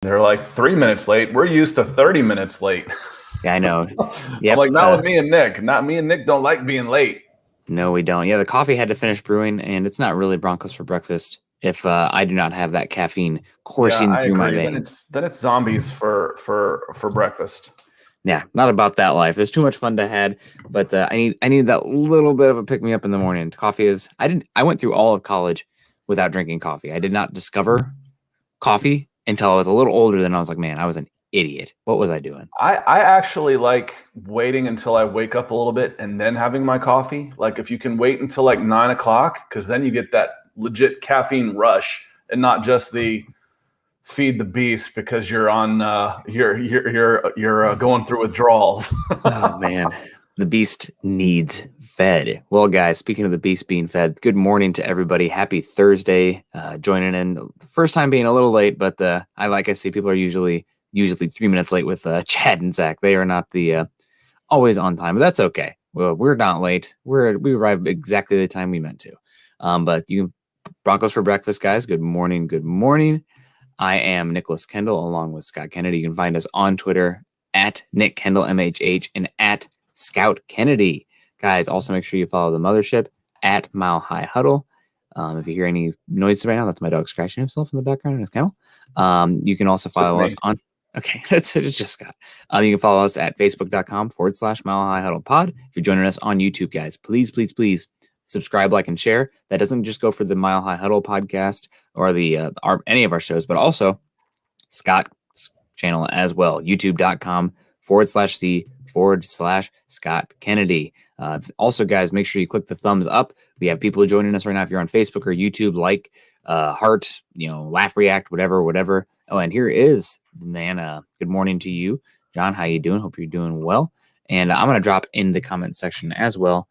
They're like 3 minutes late. We're used to 30 minutes late. Yeah, I know. Yep. I'm like, not with me and Nick. Not me and Nick don't like being late. No, we don't. Yeah, the coffee had to finish brewing, and it's not really Broncos for breakfast if I do not have that caffeine coursing through my veins. Then it's zombies for breakfast. Yeah, not about that life. There's too much fun to have, but I need that little bit of a pick me up in the morning. Coffee is. I went through all of college without drinking coffee. I did not discover coffee until I was a little older. Then I was like, man, I was an idiot. What was I doing? I actually like waiting until I wake up a little bit and then having my coffee. Like if you can wait until like 9 o'clock, because then you get that legit caffeine rush and not just the feed the beast because you're on you're going through withdrawals. Oh man, the beast needs fed. Well, guys, speaking of the beast being fed, good morning to everybody. Happy Thursday. Joining in, first time being a little late, but I see people are usually 3 minutes late with Chad and Zach. They are not the always on time, but that's okay. Well, we're not late. We arrived exactly the time we meant to. But you Broncos for breakfast, guys. Good morning. Good morning. I am Nicholas Kendell along with Scott Kennedy. You can find us on Twitter at Nick Kendell MHH and at Scout Kennedy. Guys, also make sure you follow the mothership at Mile High Huddle. If you hear any noise right now, that's my dog scratching himself in the background in his kennel. You can also follow us on. Okay, it's just Scott. You can follow us at facebook.com/Mile High Huddle Pod. If you're joining us on YouTube, guys, please subscribe, like, and share. That doesn't just go for the Mile High Huddle podcast or any of our shows, but also Scott's channel as well. YouTube.com/C/Scott Kennedy. Also, guys, make sure you click the thumbs up. We have people joining us right now. If you're on Facebook or YouTube, like, heart, laugh, react, whatever. Oh, and here is the man. Good morning to you, John. How you doing? Hope you're doing well. And I'm going to drop in the comment section as well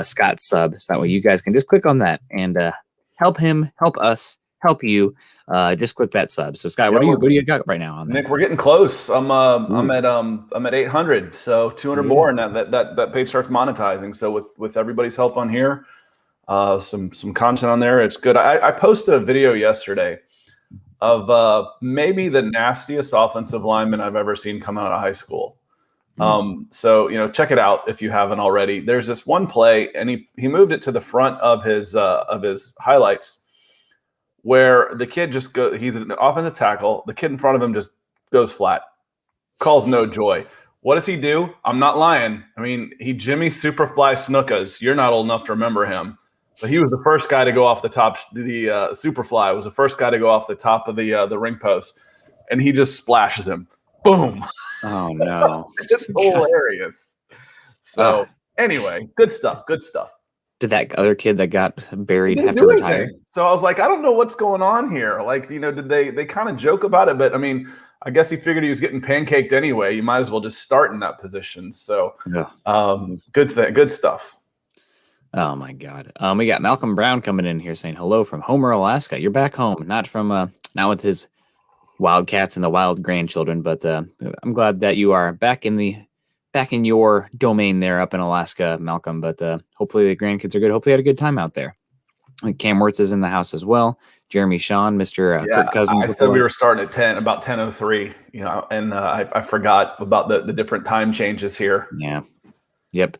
Scott's sub, so that way you guys can just click on that and help him, help us, help you. Just click that sub. So Scott, what do you got right now on that? Nick, we're getting close. I'm at 800, so 200 more, and that page starts monetizing. So with everybody's help on here, some content on there, it's good. I posted a video yesterday of maybe the nastiest offensive lineman I've ever seen come out of high school. So check it out if you haven't already. There's this one play, and he moved it to the front of his highlights, where the kid just goes. He's an offensive tackle. The kid in front of him just goes flat, calls no joy. What does he do? I'm not lying. I mean, he Jimmy Superfly Snukas. You're not old enough to remember him, but he was the first guy to go off the top. The Superfly was the first guy to go off the top of the ring post, and he just splashes him. Boom. Oh no. It's hilarious. So anyway, good stuff. Did that other kid that got buried have to retire? So I was like, I don't know what's going on here. Like, did they kind of joke about it? But I mean, I guess he figured he was getting pancaked anyway. You might as well just start in that position. So good stuff. Oh my God. We got Malcolm Brown coming in here saying hello from Homer, Alaska. You're back home, not from not with his Wildcats and the wild grandchildren, but I'm glad that you are back in your domain there up in Alaska, Malcolm. But hopefully the grandkids are good. Hopefully you had a good time out there. Cam Wirtz is in the house as well. Jeremy Shawn, Mr. Kirk Cousins. I said we were starting at about 10:03, and I forgot about the different time changes here. Yeah. Yep.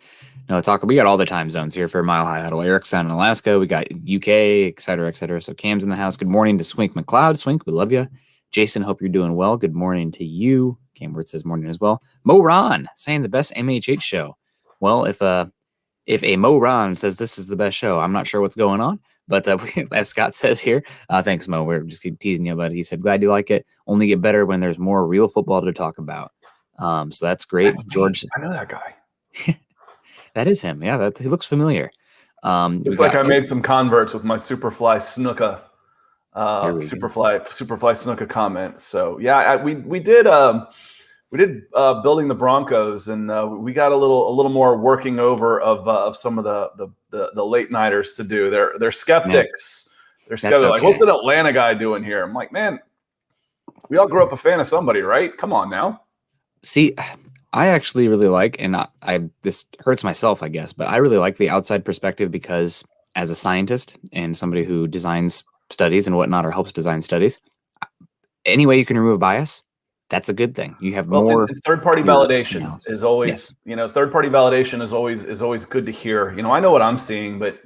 No, we got all the time zones here for Mile High Huddle. Eric's down in Alaska. We got UK, et cetera, et cetera. So Cam's in the house. Good morning to Swink McLeod. Swink, we love you. Jason, hope you're doing well. Good morning to you. Cam Wirtz says morning as well. Mo Ron saying the best MHH show. Well, if a Mo Ron says this is the best show, I'm not sure what's going on. But as Scott says here, thanks, Mo. We're just keep teasing you, but he said, glad you like it. Only get better when there's more real football to talk about. So that's great. George. I know that guy. That is him. Yeah, he looks familiar. Looks like I made some converts with my Superfly Snuka. Superfly Snuka comments. So yeah, we did building the Broncos, and we got a little more working over of some of the late nighters to do. They're skeptics. They're skeptics. Okay. Like, what's an Atlanta guy doing here? I'm like, man, we all grew up a fan of somebody, right? Come on now. See, I actually really like, and this hurts myself, I guess, but I really like the outside perspective because as a scientist and somebody who designs studies and whatnot, or helps design studies, any way you can remove bias, that's a good thing. You have more and third-party validation analysis. is always, third-party validation is always good to hear. I know what I'm seeing, but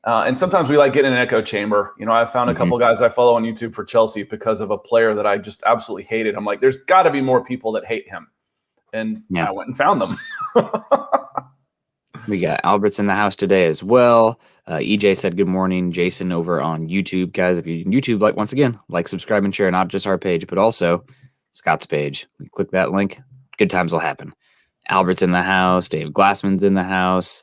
and sometimes we like getting an echo chamber. I've found a couple guys I follow on YouTube for Chelsea because of a player that I just absolutely hated. I'm like, there's got to be more people that hate him, and I went and found them. We got Albert's in the house today as well. EJ said good morning. Jason over on YouTube. Guys, if you YouTube, once again, subscribe, and share, not just our page, but also Scott's page. You click that link, good times will happen. Albert's in the house. Dave Glassman's in the house.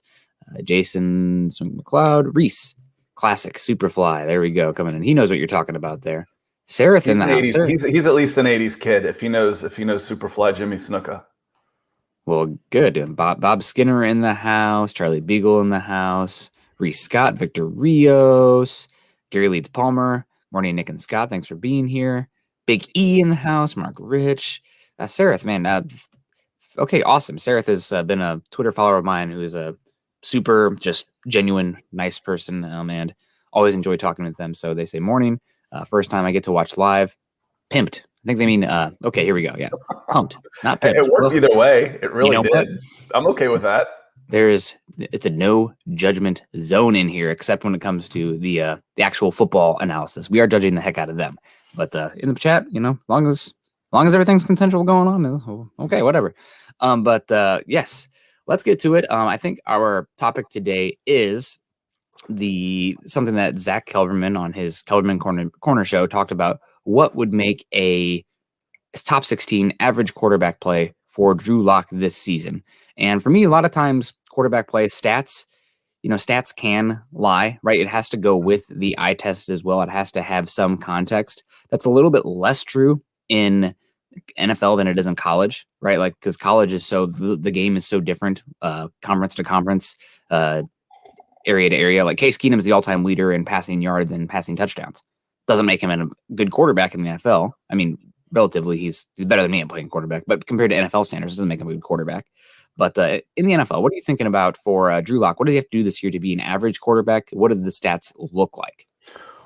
Jason McLeod. Reese, classic, Superfly. There we go, coming in. He knows what you're talking about there. Sereth in the house. He's at least an 80s kid if he knows Superfly Jimmy Snuka. Well, good. And Bob Skinner in the house. Charlie Beagle in the house. Reese Scott, Victor Rios, Gary Leeds Palmer. Morning, Nick and Scott. Thanks for being here. Big E in the house. Mark Rich. Sereth, man. Okay, awesome. Sereth has been a Twitter follower of mine who is a super, just genuine, nice person, and always enjoy talking with them. So they say morning. First time I get to watch live. Pimped. I think they mean, okay, here we go. Yeah. Pumped, not pimped. It worked either way. It really did. What? I'm okay with that. It's a no judgment zone in here, except when it comes to the actual football analysis. We are judging the heck out of them. But in the chat, as long as everything's consensual going on, okay, whatever. But yes, let's get to it. I think our topic today is something that Zach Kelberman on his Kelberman Corner show talked about. What would make a top 16 average quarterback play for Drew Lock this season? And for me, a lot of times quarterback play stats, stats can lie, right? It has to go with the eye test as well. It has to have some context. That's a little bit less true in NFL than it is in college, right? Because college is the game is so different, conference to conference, area to area. Case Keenum is the all-time leader in passing yards and passing touchdowns. Doesn't make him a good quarterback in the NFL. I mean, relatively, he's better than me at playing quarterback, but compared to NFL standards, it doesn't make him a good quarterback. But in the NFL, what are you thinking about for Drew Lock? What does he have to do this year to be an average quarterback? What do the stats look like?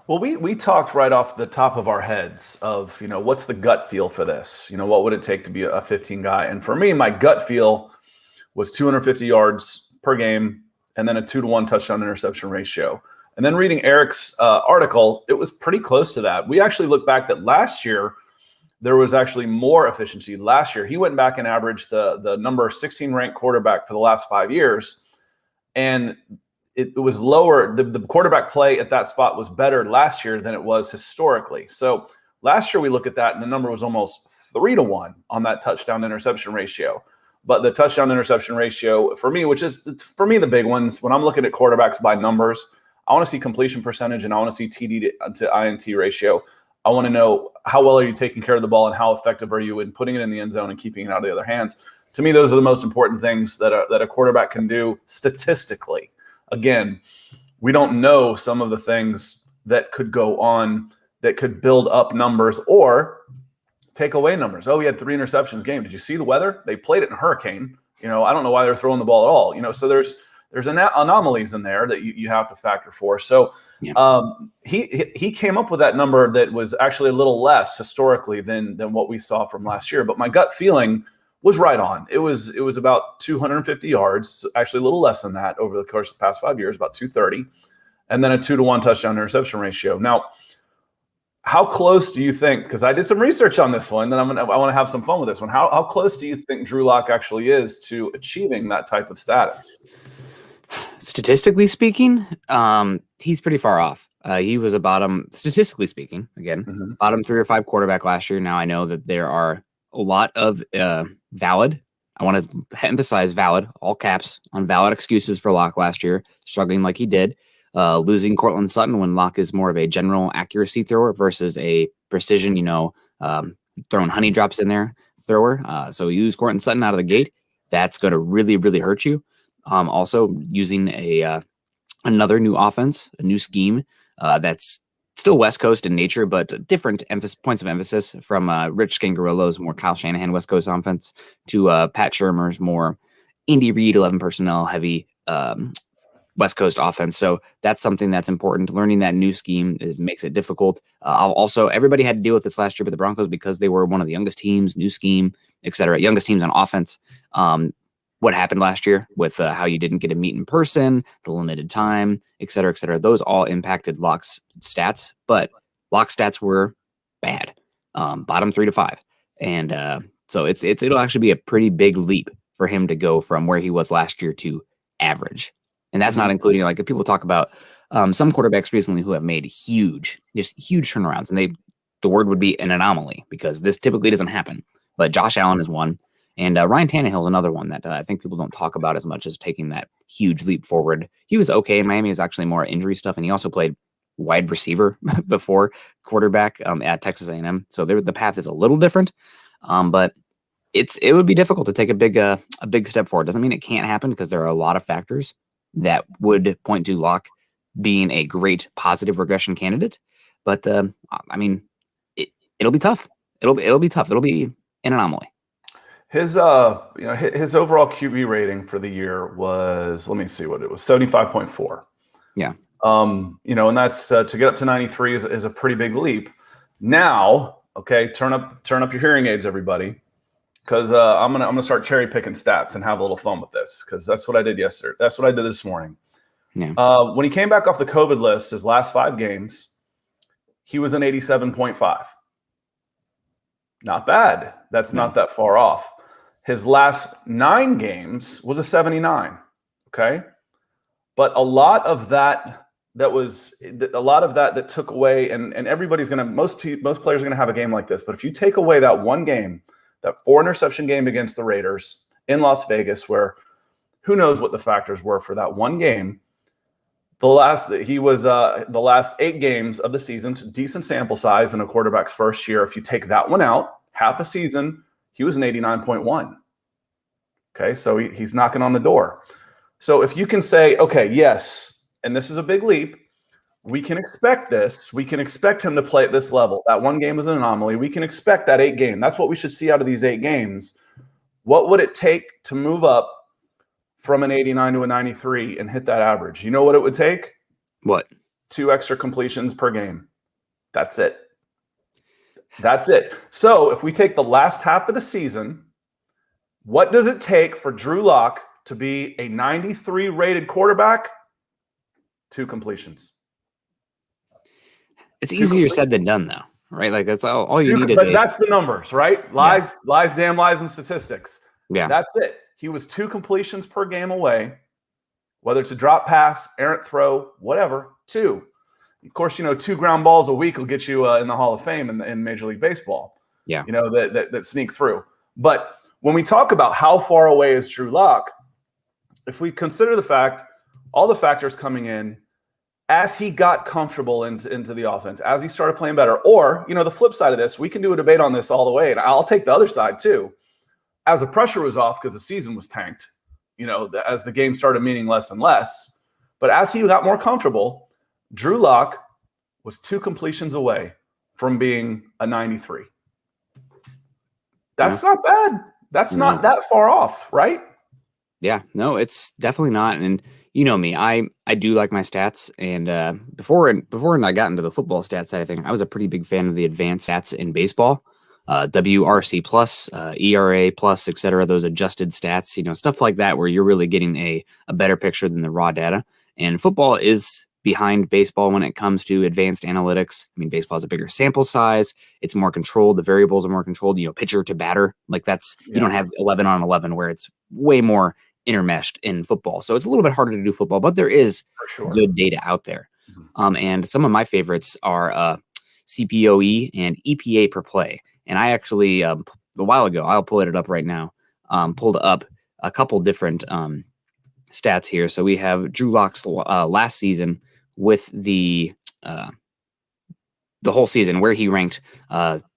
Well, we talked right off the top of our heads of, what's the gut feel for this? What would it take to be a 15 guy? And for me, my gut feel was 250 yards per game and then a 2-to-1 touchdown interception ratio. And then reading Erick's article, it was pretty close to that. We actually looked back that last year, there was actually more efficiency. Last year, he went back and averaged the number 16 ranked quarterback for the last 5 years. And it was lower. The quarterback play at that spot was better last year than it was historically. So last year we look at that and the number was almost 3-to-1 on that touchdown interception ratio. But the touchdown interception ratio for me, the big ones, when I'm looking at quarterbacks by numbers, I want to see completion percentage and I want to see TD to INT ratio. I want to know how well are you taking care of the ball and how effective are you in putting it in the end zone and keeping it out of the other hands. To me, those are the most important things that a quarterback can do statistically. Again, we don't know some of the things that could go on that could build up numbers or take away numbers. Oh, he had 3 interceptions game. Did you see the weather? They played it in a hurricane. I don't know why they're throwing the ball at all. So there's anomalies in there that you have to factor for. So he came up with that number that was actually a little less historically than what we saw from last year. But my gut feeling was right on. It was about 250 yards, actually a little less than that over the course of the past 5 years, about 230, and then a 2-to-1 touchdown interception ratio. Now, how close do you think? Because I did some research on this one, and I want to have some fun with this one. How close do you think Drew Lock actually is to achieving that type of status? Statistically speaking, he's pretty far off. He was statistically speaking, again, bottom 3 or 5 quarterback last year. Now I know that there are a lot of valid, I want to emphasize valid, all caps, on valid excuses for Lock last year, struggling like he did, losing Cortland Sutton when Lock is more of a general accuracy thrower versus a precision, throwing honey drops in there thrower. So you lose Cortland Sutton out of the gate. That's going to really, really hurt you. Also using another new offense, a new scheme that's still West Coast in nature, but different points of emphasis from Rich Scangarillo's more Kyle Shanahan West Coast offense to Pat Shurmur's more Andy Reid 11 personnel heavy West Coast offense. So that's something that's important. Learning that new scheme makes it difficult. Also, everybody had to deal with this last year with the Broncos because they were one of the youngest teams, new scheme, et cetera, youngest teams on offense. What happened last year with how you didn't get to meet in person, the limited time, et cetera, those all impacted Locke's stats, but Locke's stats were bad, bottom 3 to 5. And so it'll actually be a pretty big leap for him to go from where he was last year to average. And that's not including, like, if people talk about some quarterbacks recently who have made huge turnarounds, and the word would be an anomaly because this typically doesn't happen. But Josh Allen is one, and Ryan Tannehill is another one that I think people don't talk about as much as taking that huge leap forward. He was okay in Miami. It was actually more injury stuff, and he also played wide receiver before quarterback at Texas A&M. So the path is a little different, but it would be difficult to take a big step forward. Doesn't mean it can't happen because there are a lot of factors that would point to Locke being a great positive regression candidate. But I mean, it'll be tough. It'll be tough. It'll be an anomaly. His his overall QB rating for the year was, let me see what it was, 75.4. Yeah. And that's to get up to 93 is a pretty big leap. Now, okay, turn up your hearing aids, everybody, because I'm gonna start cherry picking stats and have a little fun with this, because that's what I did yesterday. That's what I did this morning. Yeah. When he came back off the COVID list, his last 5 games, he was an 87.5. Not bad. That's not that far off. His last 9 games was a 79. Okay, but a lot of that took away, and everybody's gonna, most players are gonna have a game like this. But if you take away that one game, that 4 interception game against the Raiders in Las Vegas, where who knows what the factors were for that one game, the last 8 games of the season, decent sample size in a quarterback's first year. If you take that one out, half a season, he was an 89.1. Okay, so he's knocking on the door. So if you can say, okay, yes, and this is a big leap, we can expect this. We can expect him to play at this level. That one game was an anomaly. We can expect that 8 game. That's what we should see out of these 8 games. What would it take to move up from an 89 to a 93 and hit that average? You know what it would take? What? 2 extra completions per game. That's it. That's it. So if we take the last half of the season, what does it take for Drew Lock to be a 93 rated quarterback? 2 completions. It's easier said than done, though, right? Like, that's all you need is that's the numbers, right? Lies, damn lies, and statistics. Yeah. That's it. He was 2 completions per game away, whether it's a drop pass, errant throw, whatever, 2. Of course, 2 ground balls a week will get you in the Hall of Fame in Major League Baseball. Yeah. That sneak through. But when we talk about how far away is Drew Lock, if we consider the fact, all the factors coming in, as he got comfortable into the offense, as he started playing better, or, the flip side of this, we can do a debate on this all the way, and I'll take the other side too. As the pressure was off because the season was tanked, as the game started meaning less and less, but as he got more comfortable, Drew Lock was 2 completions away from being a 93. That's not bad. That's not that far off, right? Yeah, no, it's definitely not. And you know me, I do like my stats. And before I got into the football stats side of things, I was a pretty big fan of the advanced stats in baseball, WRC plus, ERA plus, et cetera. Those adjusted stats, stuff like that, where you're really getting a better picture than the raw data. And football is behind baseball when it comes to advanced analytics. I mean, baseball has a bigger sample size. It's more controlled. The variables are more controlled, pitcher to batter. Like you don't have 11 on 11 where it's way more intermeshed in football. So it's a little bit harder to do football, but there is good data out there. And some of my favorites are CPOE and EPA per play. And I actually, a while ago, I'll pull it up right now, pulled up a couple different stats here. So we have Drew Lock's last season with the whole season where he ranked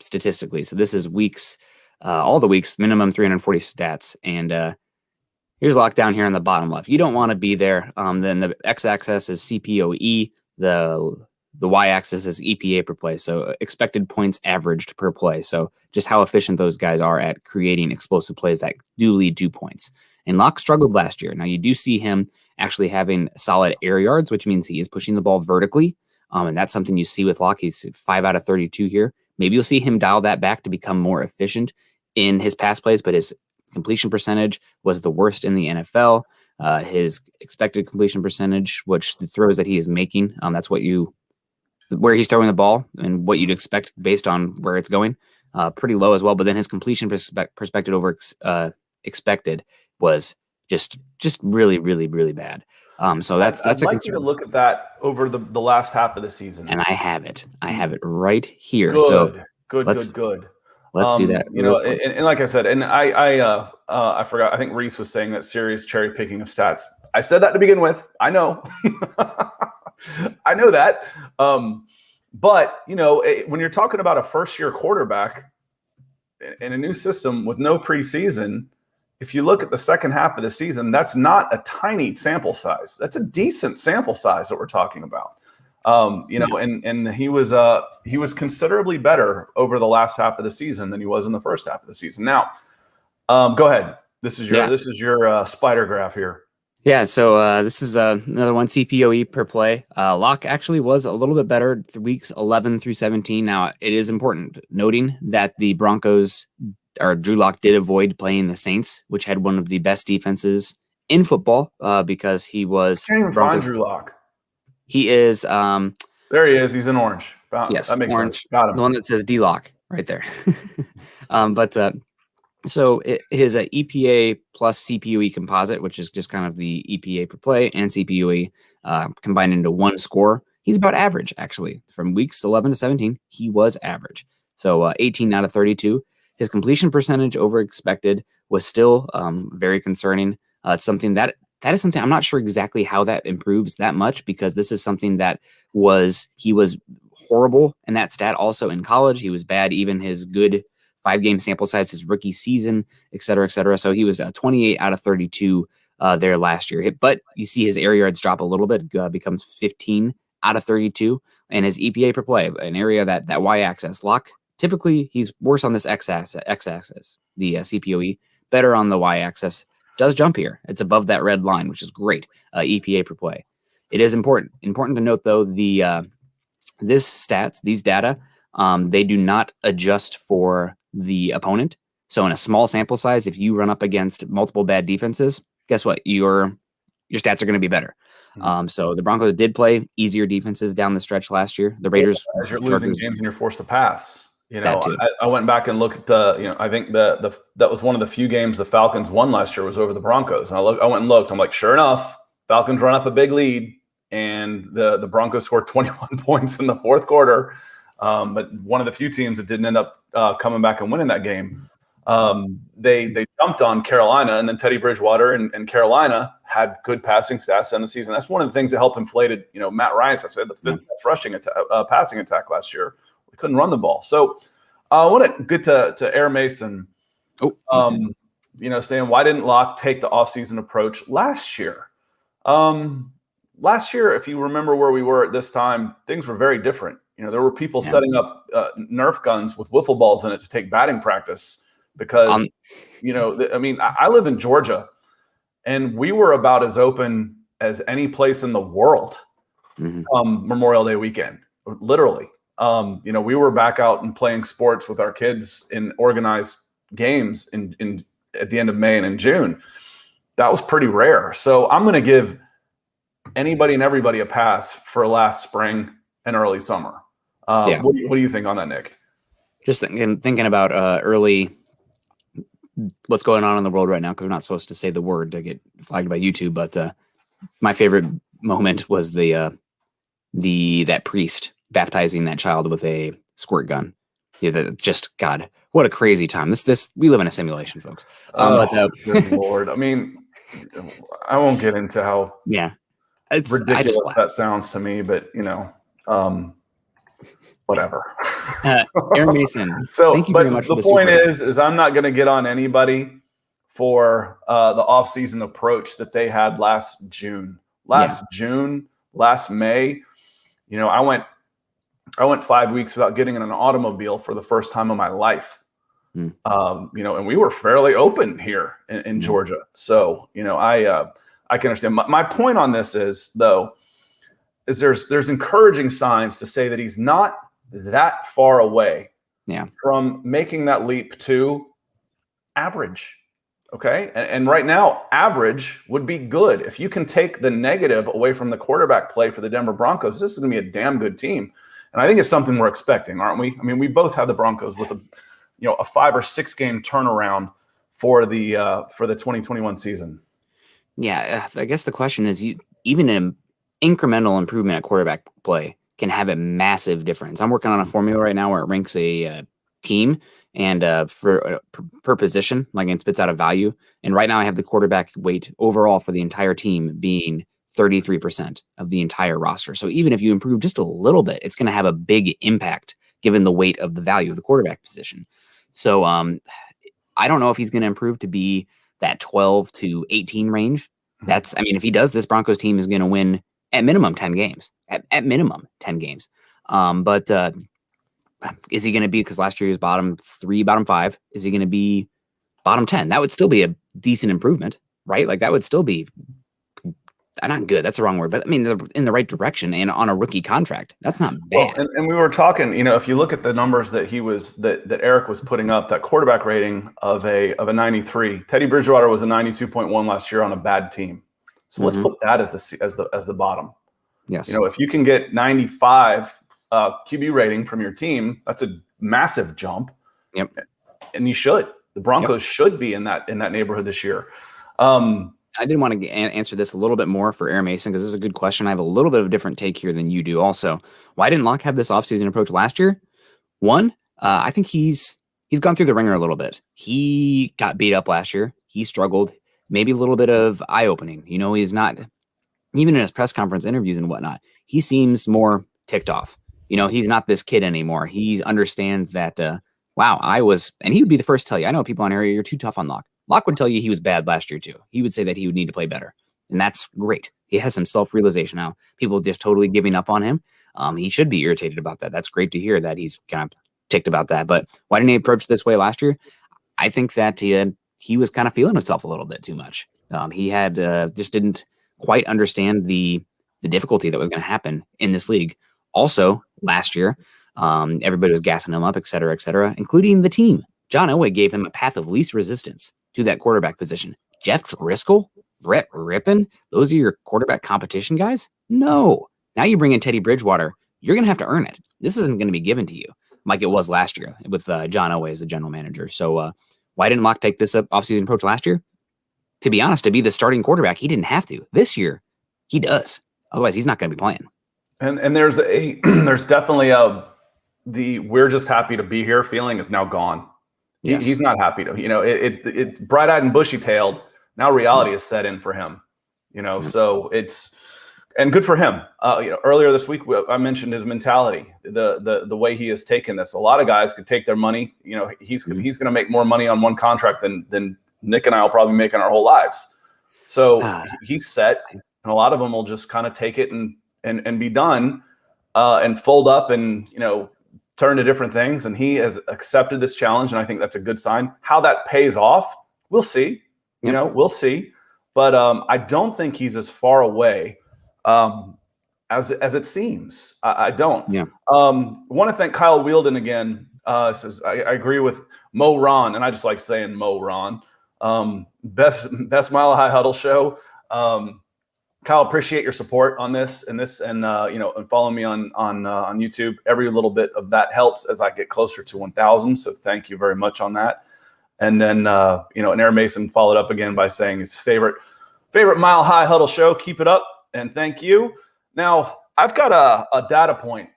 statistically. So this is weeks, all the weeks, minimum 340 stats. And here's Lock down here on the bottom left. You don't want to be there. Then the x-axis is CPOE. The y-axis is EPA per play. So expected points averaged per play. So just how efficient those guys are at creating explosive plays that do lead to points. And Lock struggled last year. Now you do see him actually having solid air yards, which means he is pushing the ball vertically. And that's something you see with Locke. He's 5 out of 32 here. Maybe you'll see him dial that back to become more efficient in his pass plays, but his completion percentage was the worst in the NFL. His expected completion percentage, which the throws that he is making, that's where he's throwing the ball and what you'd expect based on where it's going, pretty low as well. But then his completion perspective over expected was just really, really, really bad. So that's I'd a like concern. you to look at that over the last half of the season. And I have it right here. Good, So good. let's do that. And like I said, and I forgot. I think Reese was saying that serious cherry picking of stats. I said that to begin with. I know, I know that. But when you're talking about a first-year quarterback in a new system with no preseason, if you look at the second half of the season, that's not a tiny sample size. That's a decent sample size that we're talking about. And he was considerably better over the last half of the season than he was in the first half of the season. Now, go ahead. This is your spider graph here. Yeah, so this is another one, CPOE per play. Locke actually was a little bit better weeks 11 through 17. Now, it is important noting that the Broncos, or Drew Lock, did avoid playing the Saints, which had one of the best defenses in football because he was. I can't even find Drew Lock. He is. There he is. He's in orange. Yes, that makes orange. sense. Got him. The one that says D-Lock right there. So his EPA plus CPUE composite, which is just kind of the EPA per play and CPUE combined into one score, he's about average, actually. From weeks 11 to 17, he was average. So 18 out of 32. His completion percentage over expected was still very concerning. It's something that is something I'm not sure exactly how that improves that much, because this is something that he was horrible in that stat also in college. He was bad even his good 5-game sample size, his rookie season, et cetera, et cetera. So he was 28 out of 32 there last year. But you see his air yards drop a little bit, becomes 15 out of 32. And his EPA per play, an area that y-axis. Locke, typically he's worse on this x-axis, the CPOE, better on the y-axis. Does jump here. It's above that red line, which is great. EPA per play. It is important to note, though, these data, they do not adjust for the opponent. So in a small sample size, if you run up against multiple bad defenses, guess what? Your stats are going to be better. So the Broncos did play easier defenses down the stretch last year. The Raiders, as you're losing games and you're forced to pass. I went back and looked at I think that was one of the few games the Falcons won last year was over the Broncos. And I went and looked. I'm like, sure enough, Falcons run up a big lead, and the Broncos scored 21 points in the fourth quarter. But one of the few teams that didn't end up coming back and winning that game. They jumped on Carolina, and then Teddy Bridgewater and Carolina had good passing stats in the season. That's one of the things that helped inflated, Matt Ryan, I said, the fifth best passing attack last year. We couldn't run the ball. So I want to get to Air Mason, saying, why didn't Locke take the offseason approach last year? Last year, if you remember where we were at this time, things were very different. There were people setting up Nerf guns with wiffle balls in it to take batting practice because, I live in Georgia, and we were about as open as any place in the world Memorial Day weekend, literally. We were back out and playing sports with our kids in organized games in at the end of May and in June. That was pretty rare. So I'm going to give anybody and everybody a pass for last spring and early summer. What do you think on that, Nick? Just thinking about early what's going on in the world right now, because we're not supposed to say the word to get flagged by YouTube. But my favorite moment was that priest baptizing that child with a squirt gun. God, what a crazy time. This we live in a simulation, folks. Good Lord. I mean, I won't get into how ridiculous that sounds to me, but whatever. Air Mason. So, thank you but very much. The point is I'm not going to get on anybody for the off-season approach that they had last June, last May. I went 5 weeks without getting in an automobile for the first time in my life. And we were fairly open here in Georgia. So, I can understand. My point on this is there's encouraging signs to say that he's not that far away from making that leap to average. Okay. And right now, average would be good. If you can take the negative away from the quarterback play for the Denver Broncos, this is going to be a damn good team. And I think it's something we're expecting, aren't we? I mean, we both had the Broncos with a 5 or 6 game turnaround for the 2021 season. Yeah. I guess the question is, even an incremental improvement at quarterback play can have a massive difference. I'm working on a formula right now where it ranks a team and per position, like, and spits out a value. And right now I have the quarterback weight overall for the entire team being 33% of the entire roster. So even if you improve just a little bit, it's going to have a big impact given the weight of the value of the quarterback position. So I don't know if he's going to improve to be that 12 to 18 range. If he does, this Broncos team is going to win at minimum 10 games. At minimum 10 games. But is he going to be, because last year he was bottom 3, bottom 5, is he going to be bottom 10? That would still be a decent improvement, right? Like, that would still be not good. That's the wrong word, but I mean, in the right direction and on a rookie contract. That's not bad. Well, and we were talking, if you look at the numbers that that Eric was putting up, that quarterback rating of a 93, Teddy Bridgewater was a 92.1 last year on a bad team. So let's put that as the bottom. Yes. If you can get 95 QB rating from your team, that's a massive jump. Yep. And you should. The Broncos should be in that neighborhood this year. I did want to answer this a little bit more for Air Mason, because this is a good question. I have a little bit of a different take here than you do also. Why didn't Locke have this offseason approach last year? One, I think he's gone through the ringer a little bit. He got beat up last year. He struggled. Maybe a little bit of eye-opening. He's not, even in his press conference interviews and whatnot, he seems more ticked off. He's not this kid anymore. He understands that, wow, and he would be the first to tell you, I know people on area, you're too tough on Locke. Locke would tell you he was bad last year too. He would say that he would need to play better. And that's great. He has some self-realization now. People just totally giving up on him. He should be irritated about that. That's great to hear that he's kind of ticked about that. But why didn't he approach this way last year? I think that he was kind of feeling himself a little bit too much. He had just didn't quite understand the difficulty that was going to happen in this league. Also, last year, everybody was gassing him up, et cetera, including the team. John Elway gave him a path of least resistance to that quarterback position. Jeff Driscoll, Brett Rippon, those are your quarterback competition guys? No. Now you bring in Teddy Bridgewater. You're going to have to earn it. This isn't going to be given to you like it was last year with John Elway as the general manager. So why didn't Locke take this offseason approach last year? To be honest, to be the starting quarterback, he didn't have to. This year, he does. Otherwise, he's not going to be playing. And there's definitely the we're just happy to be here feeling is now gone. Yes. He's not happy to, it's bright-eyed and bushy-tailed. Now reality is set in for him, so and good for him. Earlier this week, I mentioned his mentality, the way he has taken this. A lot of guys could take their money. He's going to make more money on one contract than Nick and I will probably make in our whole lives. So he's set, and a lot of them will just kind of take it and be done and fold up and, turn to different things. And he has accepted this challenge. And I think that's a good sign. How that pays off, we'll see, we'll see. But I don't think he's as far away as it seems. I don't. Yeah. Want to thank Kyle Wielden again. Says, I agree with Mo Ron. And I just like saying Mo Ron. Best Mile High Huddle show. Kyle, appreciate your support on this and and follow me on YouTube. Every little bit of that helps as I get closer to 1,000. So thank you very much on that. And then, and Aaron Mason followed up again by saying his favorite Mile High Huddle show. Keep it up. And thank you. Now I've got a data point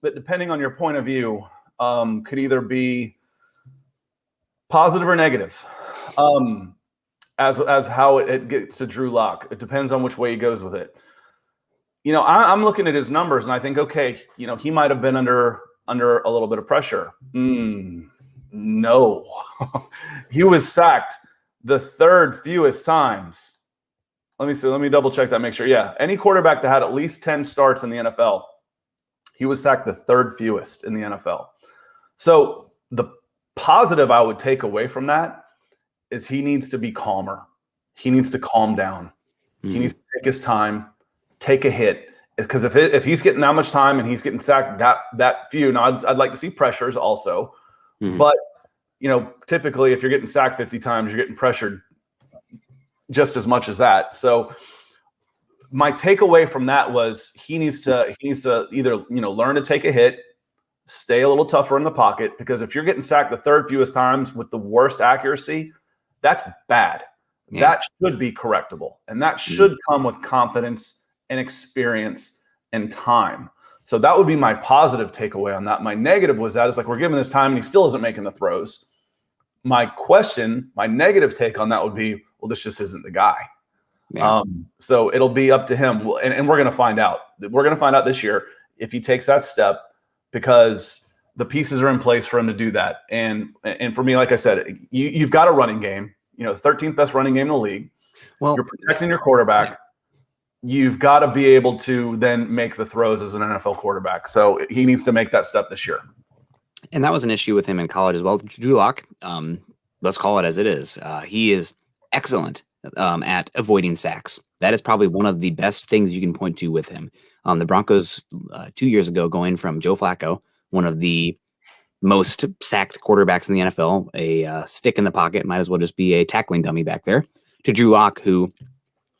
that, depending on your point of view, could either be positive or negative. As how it gets to Drew Lock. It depends on which way he goes with it. I'm looking at his numbers and I think, okay, he might have been under a little bit of pressure. No. He was sacked the third fewest times. Let me double check that, make sure. Yeah, any quarterback that had at least 10 starts in the NFL, he was sacked the third fewest in the NFL. So the positive I would take away from that is he needs to be calmer. He needs to calm down. He needs to take his time, take a hit. Because if he's getting that much time and he's getting sacked that few, now I'd like to see pressures also. But, typically if you're getting sacked 50 times, you're getting pressured just as much as that. So my takeaway from that was he needs to either, learn to take a hit, stay a little tougher in the pocket, because if you're getting sacked the third fewest times with the worst accuracy, that's bad. Yeah. That should be correctable. And that should come with confidence and experience and time. So that would be my positive takeaway on that. My negative was that it's like, we're giving this time and he still isn't making the throws. My negative take on that would be, well, this just isn't the guy. Yeah. So it'll be up to him. And we're going to find out. We're going to find out this year if he takes that step, because the pieces are in place for him to do that. And for me, like I said, you've got a running game, 13th best running game in the league. Well, you're protecting your quarterback. Yeah. You've got to be able to then make the throws as an NFL quarterback. So he needs to make that step this year. And that was an issue with him in college as well. Drew Lock, let's call it as it is. He is excellent at avoiding sacks. That is probably one of the best things you can point to with him. The Broncos 2 years ago, going from Joe Flacco, one of the most sacked quarterbacks in the NFL, a stick in the pocket, might as well just be a tackling dummy back there, to Drew Lock, who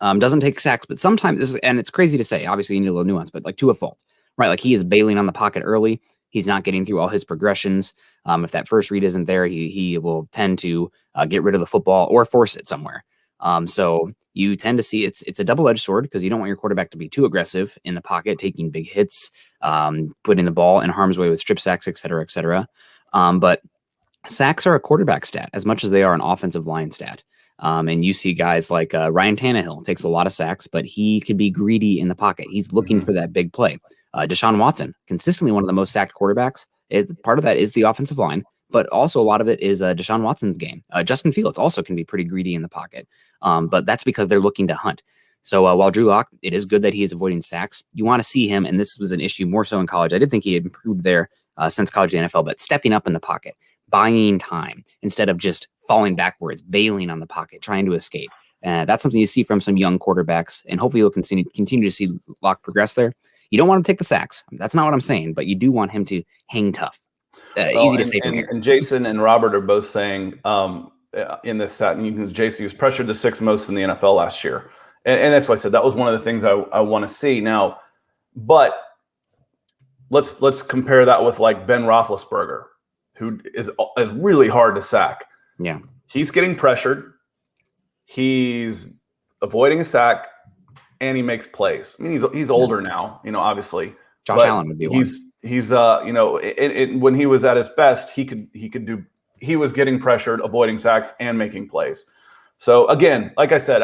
doesn't take sacks, but sometimes, and it's crazy to say, obviously you need a little nuance, but like to a fault, right? Like he is bailing on the pocket early. He's not getting through all his progressions. If that first read isn't there, he will tend to get rid of the football or force it somewhere. So you tend to see it's a double-edged sword, because you don't want your quarterback to be too aggressive in the pocket, taking big hits, putting the ball in harm's way with strip sacks, et cetera, et cetera. But sacks are a quarterback stat as much as they are an offensive line stat. And you see guys like Ryan Tannehill takes a lot of sacks, but he could be greedy in the pocket. He's looking for that big play. Deshaun Watson, consistently one of the most sacked quarterbacks. Part of that is the offensive line, but also a lot of it is Deshaun Watson's game. Justin Fields also can be pretty greedy in the pocket, but that's because they're looking to hunt. So while Drew Lock, it is good that he is avoiding sacks. You want to see him, and this was an issue more so in college. I did think he had improved there since college to the NFL, but stepping up in the pocket, buying time instead of just falling backwards, bailing on the pocket, trying to escape. That's something you see from some young quarterbacks, and hopefully you'll continue to see Lock progress there. You don't want to take the sacks. That's not what I'm saying, but you do want him to hang tough. Easy to say from here. And Jason and Robert are both saying in this stat, and Jason was pressured the sixth most in the NFL last year. And that's why I said that was one of the things I want to see now. But let's compare that with like Ben Roethlisberger, who is really hard to sack. Yeah. He's getting pressured. He's avoiding a sack, and he makes plays. I mean, he's older now, obviously. Josh Allen would be one. He's when he was at his best, he was getting pressured, avoiding sacks, and making plays. So again, like I said,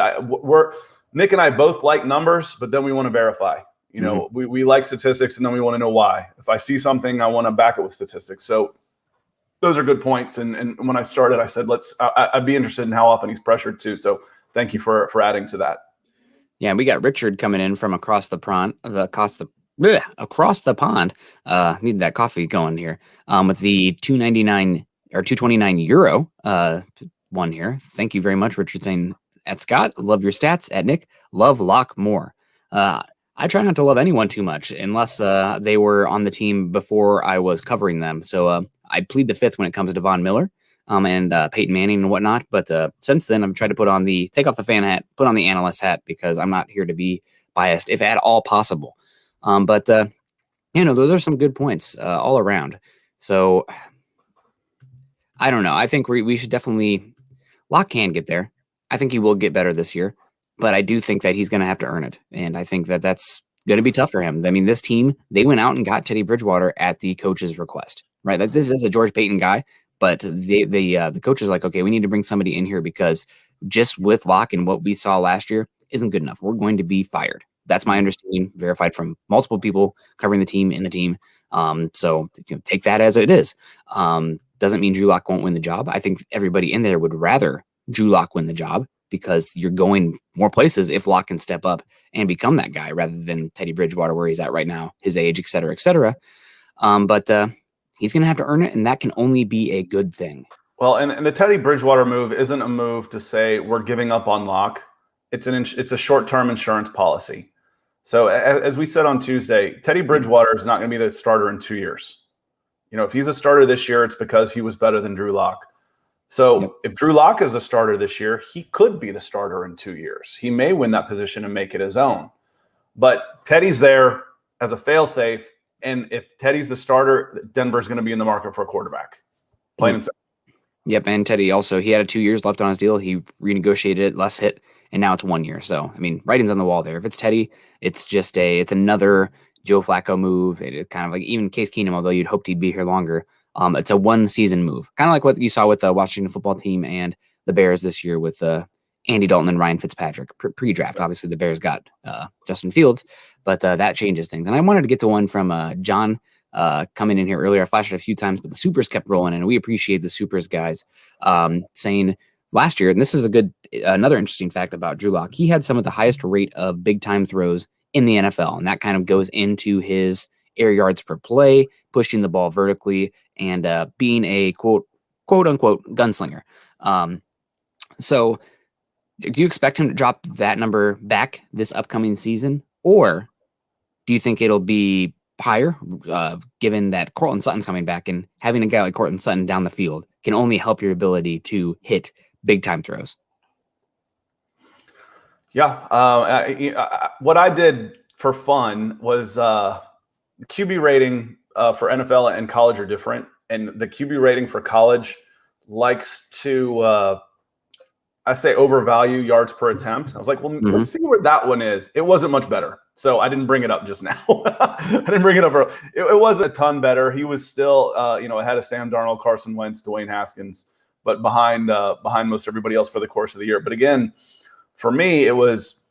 Nick and I both like numbers, but then we want to verify. We like statistics, and then we want to know why. If I see something, I want to back it with statistics. So those are good points. And when I started, I said I'd be interested in how often he's pressured too. So thank you for adding to that. Yeah, we got Richard coming in from across the pond. Need that coffee going here. With the €2.99 or €2.29 one here. Thank you very much, Richard, saying at Scott, love your stats. At Nick, love Lock more. I try not to love anyone too much unless they were on the team before I was covering them. So I plead the fifth when it comes to Von Miller and Peyton Manning and whatnot. But since then, I've tried to take off the fan hat, put on the analyst hat, because I'm not here to be biased, if at all possible. But those are some good points all around. So I don't know. I think we should definitely, Lock can get there. I think he will get better this year, but I do think that he's going to have to earn it. And I think that that's going to be tough for him. I mean, this team, they went out and got Teddy Bridgewater at the coach's request, right? Like, this is a George Payton guy, but the coach is like, okay, we need to bring somebody in here, because just with Lock and what we saw last year isn't good enough. We're going to be fired. That's my understanding, verified from multiple people covering the team, in the team. So take that as it is. Doesn't mean Drew Lock won't win the job. I think everybody in there would rather Drew Lock win the job, because you're going more places if Lock can step up and become that guy, rather than Teddy Bridgewater, where he's at right now, his age, et cetera, et cetera. But he's going to have to earn it, and that can only be a good thing. Well, and the Teddy Bridgewater move isn't a move to say we're giving up on Lock. it's a short-term insurance policy. So as we said on Tuesday, Teddy Bridgewater is not going to be the starter in 2 years. If he's a starter this year, it's because he was better than Drew Lock. So if Drew Lock is the starter this year, he could be the starter in 2 years. He may win that position and make it his own. But Teddy's there as a fail-safe, and if Teddy's the starter, Denver's going to be in the market for a quarterback. Plain and simple. Yep, and Teddy also, he had 2 years left on his deal. He renegotiated it, less hit, and now it's 1 year. So, writing's on the wall there. If it's Teddy, it's another Joe Flacco move. It's kind of like even Case Keenum, although you'd hoped he'd be here longer. It's a one-season move, kind of like what you saw with the Washington football team and the Bears this year with Andy Dalton and Ryan Fitzpatrick pre-draft. Obviously, the Bears got Justin Fields, but that changes things. And I wanted to get to one from John coming in here earlier. I flashed it a few times, but the supers kept rolling, and we appreciate the supers guys saying last year, and this is another interesting fact about Drew Lock, he had some of the highest rate of big-time throws in the NFL, and that kind of goes into his air yards per play, pushing the ball vertically, and being a quote-unquote gunslinger. So do you expect him to drop that number back this upcoming season, or do you think it'll be higher, given that Cortland Sutton's coming back, and having a guy like Cortland Sutton down the field can only help your ability to hit big-time throws? Yeah. What I did for fun was the QB rating for NFL and college are different. And the QB rating for college likes to, I say, overvalue yards per attempt. I was like, well, let's see where that one is. It wasn't much better. So I didn't bring it up just now. I didn't bring it up. It wasn't a ton better. He was still, ahead of Sam Darnold, Carson Wentz, Dwayne Haskins, but behind most everybody else for the course of the year. But again, for me, it was,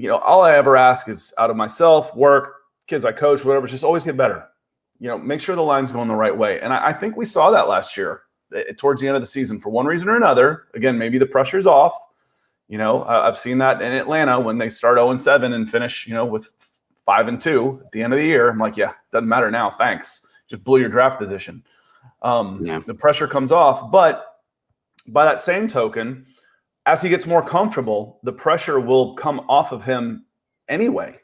all I ever ask is out of myself, work, kids I coach, whatever, just always get better. Make sure the line's going the right way. And I think we saw that last year towards the end of the season for one reason or another. Again, maybe the pressure's off. I've seen that in Atlanta when they start 0-7 and finish, with 5-2 at the end of the year. I'm like, yeah, doesn't matter now. Thanks. Just blew your draft position. The pressure comes off. But by that same token, as he gets more comfortable, the pressure will come off of him anyway.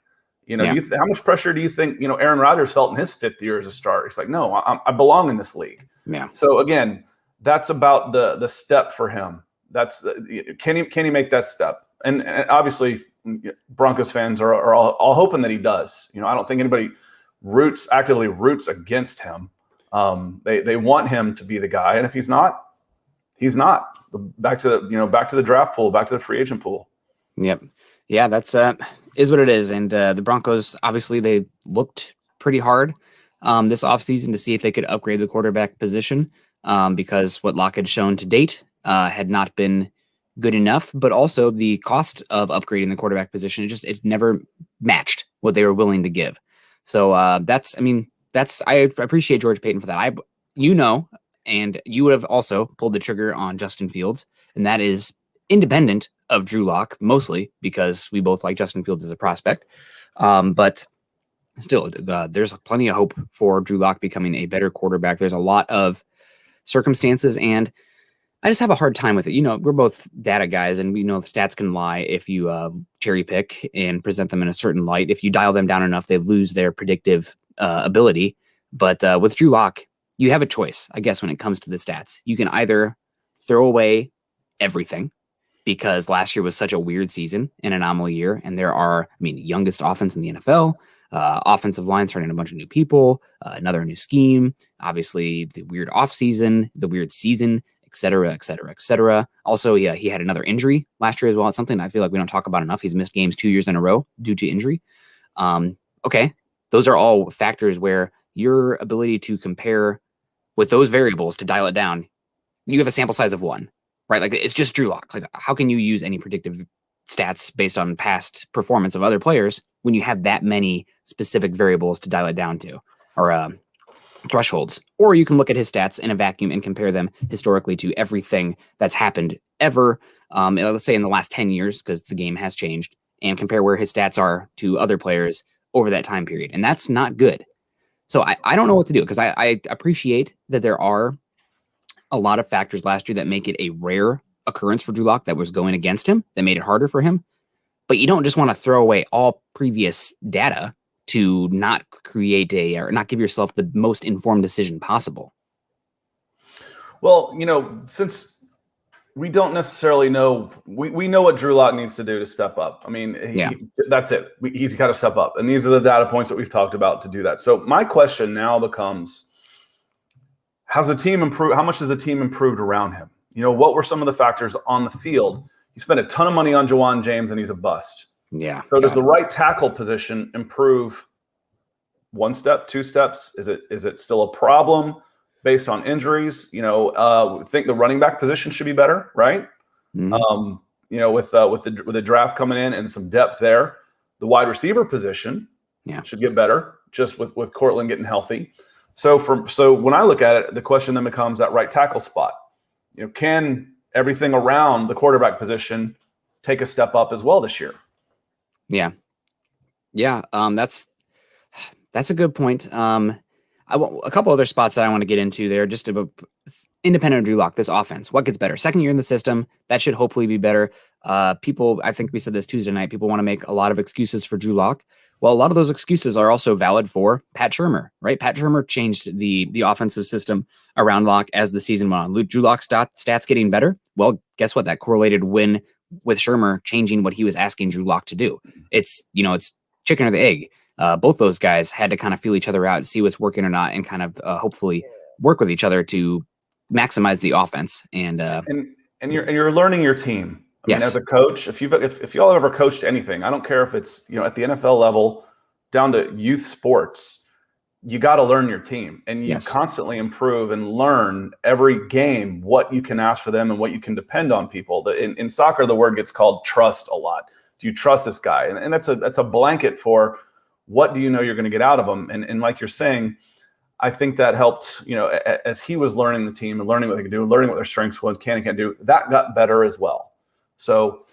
How much pressure do you think, Aaron Rodgers felt in his 5th year as a starter? He's like, no, I belong in this league. Yeah. So again, that's about the step for him. That's can he make that step? And obviously, Broncos fans are all hoping that he does. I don't think anybody actively roots against him. They want him to be the guy, and if he's not, he's not. Back to the draft pool, back to the free agent pool. Yep. Yeah, that's is what it is. And the Broncos, obviously, they looked pretty hard this offseason to see if they could upgrade the quarterback position because what Locke had shown to date had not been good enough, but also the cost of upgrading the quarterback position, it's never matched what they were willing to give. So I appreciate George Payton for that. And you would have also pulled the trigger on Justin Fields, and that is independent of Drew Lock, mostly because we both like Justin Fields as a prospect. But still, there's plenty of hope for Drew Lock becoming a better quarterback. There's a lot of circumstances, and I just have a hard time with it. We're both data guys, and we know the stats can lie if you cherry pick and present them in a certain light. If you dial them down enough, they lose their predictive ability. But with Drew Lock, you have a choice, I guess, when it comes to the stats. You can either throw away everything because last year was such a weird season, an anomaly year, and there are, youngest offense in the NFL, offensive line starting a bunch of new people, another new scheme, obviously the weird offseason, the weird season, et cetera, et cetera, et cetera. Also, he had another injury last year as well. It's something I feel like we don't talk about enough. He's missed games 2 years in a row due to injury. Okay, those are all factors where your ability to compare with those variables to dial it down, you have a sample size of 1, right? Like it's just Drew Lock. Like how can you use any predictive stats based on past performance of other players when you have that many specific variables to dial it down to, or thresholds? Or you can look at his stats in a vacuum and compare them historically to everything that's happened ever, let's say in the last 10 years, because the game has changed, and compare where his stats are to other players over that time period. And that's not good. So I don't know what to do, because I appreciate that there are a lot of factors last year that make it a rare occurrence for Drew Lock that was going against him, that made it harder for him. But you don't just want to throw away all previous data to not create or not give yourself the most informed decision possible. Well, since we don't necessarily know, we know what Drew Lock needs to do to step up. I mean, that's it. He's got to step up. And these are the data points that we've talked about to do that. So my question now becomes, how's the team improved? How much has the team improved around him? What were some of the factors on the field? He spent a ton of money on Jawan James, and he's a bust. Yeah. So does the right tackle position improve 1 step, 2 steps? Is it still a problem based on injuries? Think the running back position should be better, right? Mm-hmm. With the draft coming in and some depth there, the wide receiver position should get better just with Cortland getting healthy. So when I look at it, the question then becomes that right tackle spot. Can everything around the quarterback position take a step up as well this year? Yeah. That's a good point. A couple other spots that I want to get into there, just independent of Drew Lock, this offense, what gets better? Second year in the system, that should hopefully be better. People, I think we said this Tuesday night, people want to make a lot of excuses for Drew Lock. Well, a lot of those excuses are also valid for Pat Shurmur, right? Pat Shurmur changed the offensive system around Lock as the season went on. Drew Lock's stats getting better. Well, guess what? That correlated with Shurmur changing what he was asking Drew Lock to do. It's chicken or the egg. Both those guys had to kind of feel each other out, see what's working or not, and kind of hopefully work with each other to maximize the offense. And you're learning your team. I mean, as a coach, if y'all have ever coached anything, I don't care if it's at the NFL level down to youth sports, you got to learn your team, and you constantly improve and learn every game what you can ask for them and what you can depend on people. In soccer, the word gets called trust a lot. Do you trust this guy? And that's a blanket for what do you know you're going to get out of them? And like you're saying, I think that helped, as he was learning the team and learning what they could do, learning what their strengths was, can and can't do, that got better as well. So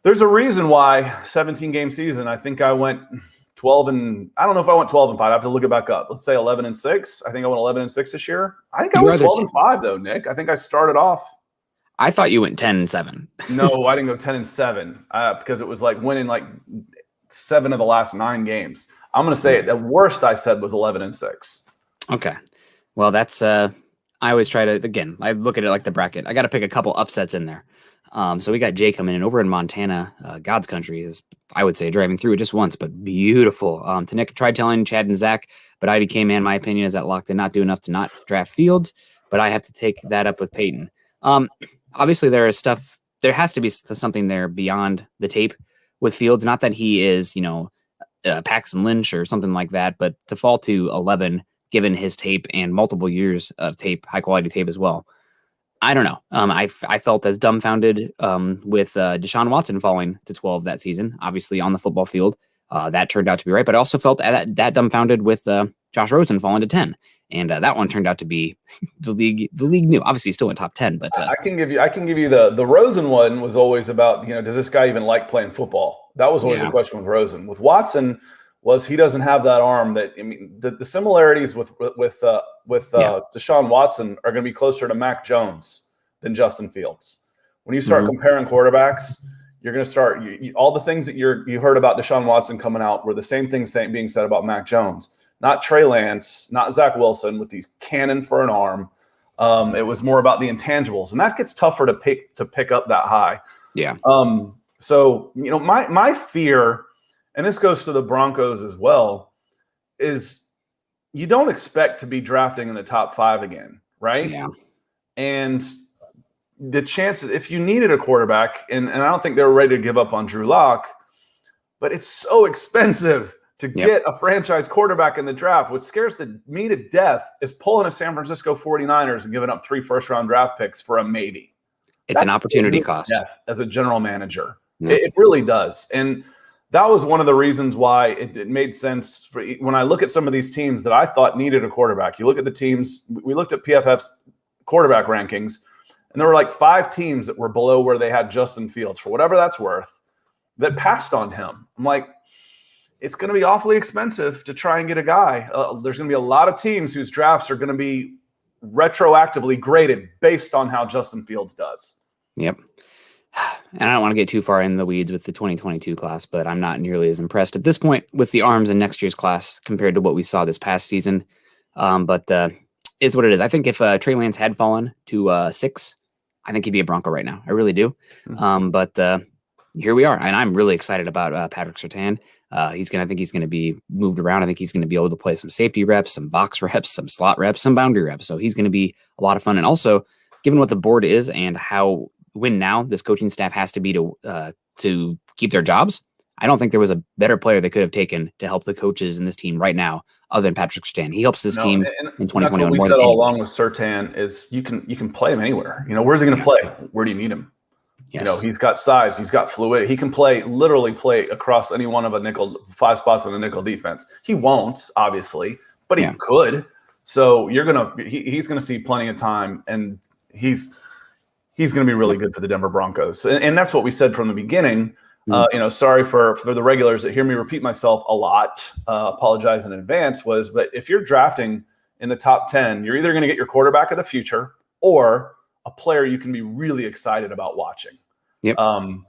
there's a reason why 17-game season, I think I went 12 and I don't know if I went 12 and 5. I have to look it back up. Let's say 11 and 6. I think I went 11 and 6 this year. I think I went 12 and 5 though, Nick. I think I started off. I thought you went 10 and 7. No, I didn't go 10 and 7 because it was like winning like 7 of the last 9 games. I'm going to say the worst I said was 11 and 6. Okay. Well, that's I always try to, again, I look at it like the bracket. I got to pick a couple upsets in there. So we got Jay coming in over in Montana. God's country is, I would say, driving through it just once, but beautiful. To Nick, tried telling Chad and Zach, but IDK, man, my opinion is that Lock did not do enough to not draft Fields, but I have to take that up with Peyton. Obviously, there has to be something there beyond the tape with Fields. Not that he is, Paxton Lynch or something like that, but to fall to 11, given his tape and multiple years of tape, high quality tape as well. I don't know. I felt as dumbfounded with Deshaun Watson falling to 12 that season, obviously on the football field. That turned out to be right, but I also felt that dumbfounded with Josh Rosen falling to 10. And that one turned out to be the league knew. Obviously, he still went top 10, but I can give you the Rosen one was always about, does this guy even like playing football? That was always a question with Rosen. With Watson, he doesn't have that arm. The similarities with Deshaun Watson are going to be closer to Mac Jones than Justin Fields. When you start comparing quarterbacks, you're going to start all the things that you heard about Deshaun Watson coming out were the same things being said about Mac Jones. Not Trey Lance, not Zach Wilson with these cannon for an arm. It was more about the intangibles, and that gets tougher to pick up that high. Yeah. So my fear, and this goes to the Broncos as well, is you don't expect to be drafting in the top 5 again, right? Yeah. And the chances, if you needed a quarterback, and I don't think they were ready to give up on Drew Lock, but it's so expensive to get a franchise quarterback in the draft. What scares me to death is pulling a San Francisco 49ers and giving up 3 first-round draft picks for a maybe. It's an opportunity cost. As a general manager. Yeah. It really does. And that was one of the reasons why it made sense when I look at some of these teams that I thought needed a quarterback. You look at the teams, we looked at PFF's quarterback rankings, and there were like 5 teams that were below where they had Justin Fields, for whatever that's worth, that passed on him. I'm like, it's going to be awfully expensive to try and get a guy. There's going to be a lot of teams whose drafts are going to be retroactively graded based on how Justin Fields does. Yep. And I don't want to get too far in the weeds with the 2022 class, but I'm not nearly as impressed at this point with the arms in next year's class compared to what we saw this past season. But it's what it is. I think if Trey Lance had fallen to 6, I think he'd be a Bronco right now. I really do. But here we are, and I'm really excited about Patrick Surtain. I think he's going to be moved around. I think he's going to be able to play some safety reps, some box reps, some slot reps, some boundary reps. So he's going to be a lot of fun. And also, given what the board is and how win now this coaching staff has to be to keep their jobs, I don't think there was a better player they could have taken to help the coaches in this team right now other than Patrick Surtain. He helps this team in 2021. That's what we said all along with Surtain is you can play him anywhere. Where's he going to play? Where do you need him? Yes. He's got size, he's got fluidity. He can literally play across any one of a nickel, 5 spots in a nickel defense. He won't, obviously, but he could. So he's gonna see plenty of time, and he's gonna be really good for the Denver Broncos. And that's what we said from the beginning. Sorry for the regulars that hear me repeat myself a lot. Apologize in advance. But if you're drafting in the top 10, you're either going to get your quarterback of the future or a player you can be really excited about watching. Yep. A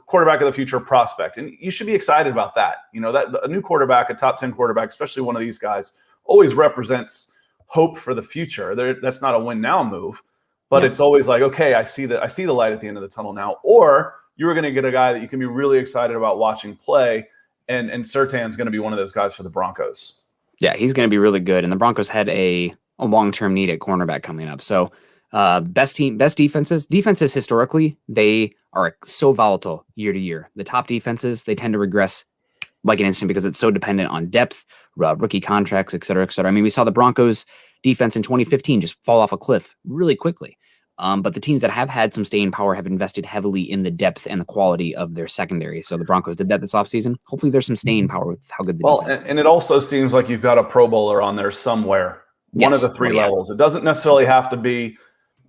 quarterback of the future prospect, and you should be excited about that. That a new quarterback, a top 10 quarterback, especially one of these guys, always represents hope for the future. That's not a win now move, but it's always like, okay, I see the light at the end of the tunnel now. Or you're going to get a guy that you can be really excited about watching play, and Surtain's going to be one of those guys for the Broncos. Yeah, he's going to be really good, and the Broncos had a long-term need at cornerback coming up. So best defenses historically, they are so volatile year to year. The top defenses, they tend to regress like an instant because it's so dependent on depth, rookie contracts, et cetera, et cetera. I mean, we saw the Broncos defense in 2015 just fall off a cliff really quickly. But the teams that have had some staying power have invested heavily in the depth and the quality of their secondary. So the Broncos did that this offseason. Hopefully there's some staying power with how good the defense is. And it also seems like you've got a Pro Bowler on there somewhere. One of the 3 levels. It doesn't necessarily have to be,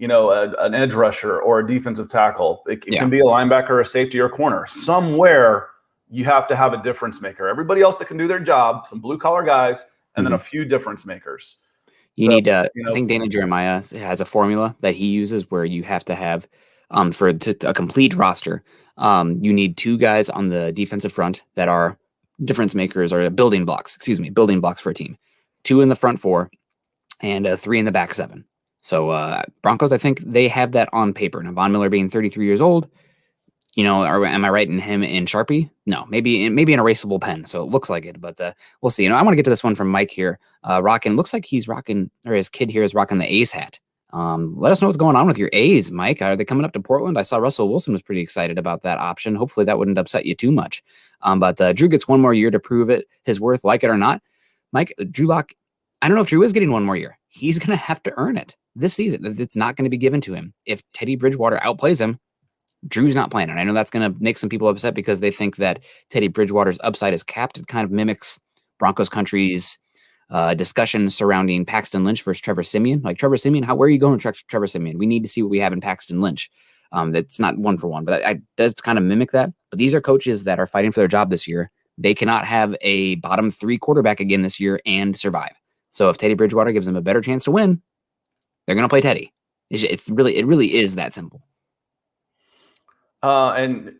an edge rusher or a defensive tackle. It can be a linebacker, a safety, or a corner. Somewhere you have to have a difference maker. Everybody else that can do their job, some blue-collar guys, and then a few difference makers. I think Dana Jeremiah has a formula that he uses where you have to have, for a complete roster, you need 2 guys on the defensive front that are difference makers or building blocks for a team. 2 in the front 4 and 3 in the back 7. So Broncos, I think they have that on paper. Now, Von Miller being 33 years old, am I writing him in Sharpie? No, maybe an erasable pen. So it looks like it, but we'll see. I want to get to this one from Mike here. Looks like he's rocking, or his kid here is rocking the A's hat. Let us know what's going on with your A's, Mike. Are they coming up to Portland? I saw Russell Wilson was pretty excited about that option. Hopefully that wouldn't upset you too much. But Drew gets 1 more year to prove his worth, like it or not. Mike, Drew Lock, I don't know if Drew is getting 1 more year. He's going to have to earn it this season. It's not going to be given to him. If Teddy Bridgewater outplays him, Drew's not playing. And I know that's going to make some people upset because they think that Teddy Bridgewater's upside is capped. It kind of mimics Broncos country's discussion surrounding Paxton Lynch versus Trevor Siemian. Like, Trevor Siemian, where are you going with Trevor Siemian? We need to see what we have in Paxton Lynch. That's not 1 for 1, but it does kind of mimic that. But these are coaches that are fighting for their job this year. They cannot have a bottom 3 quarterback again this year and survive. So if Teddy Bridgewater gives them a better chance to win, they're going to play Teddy. It really is that simple. And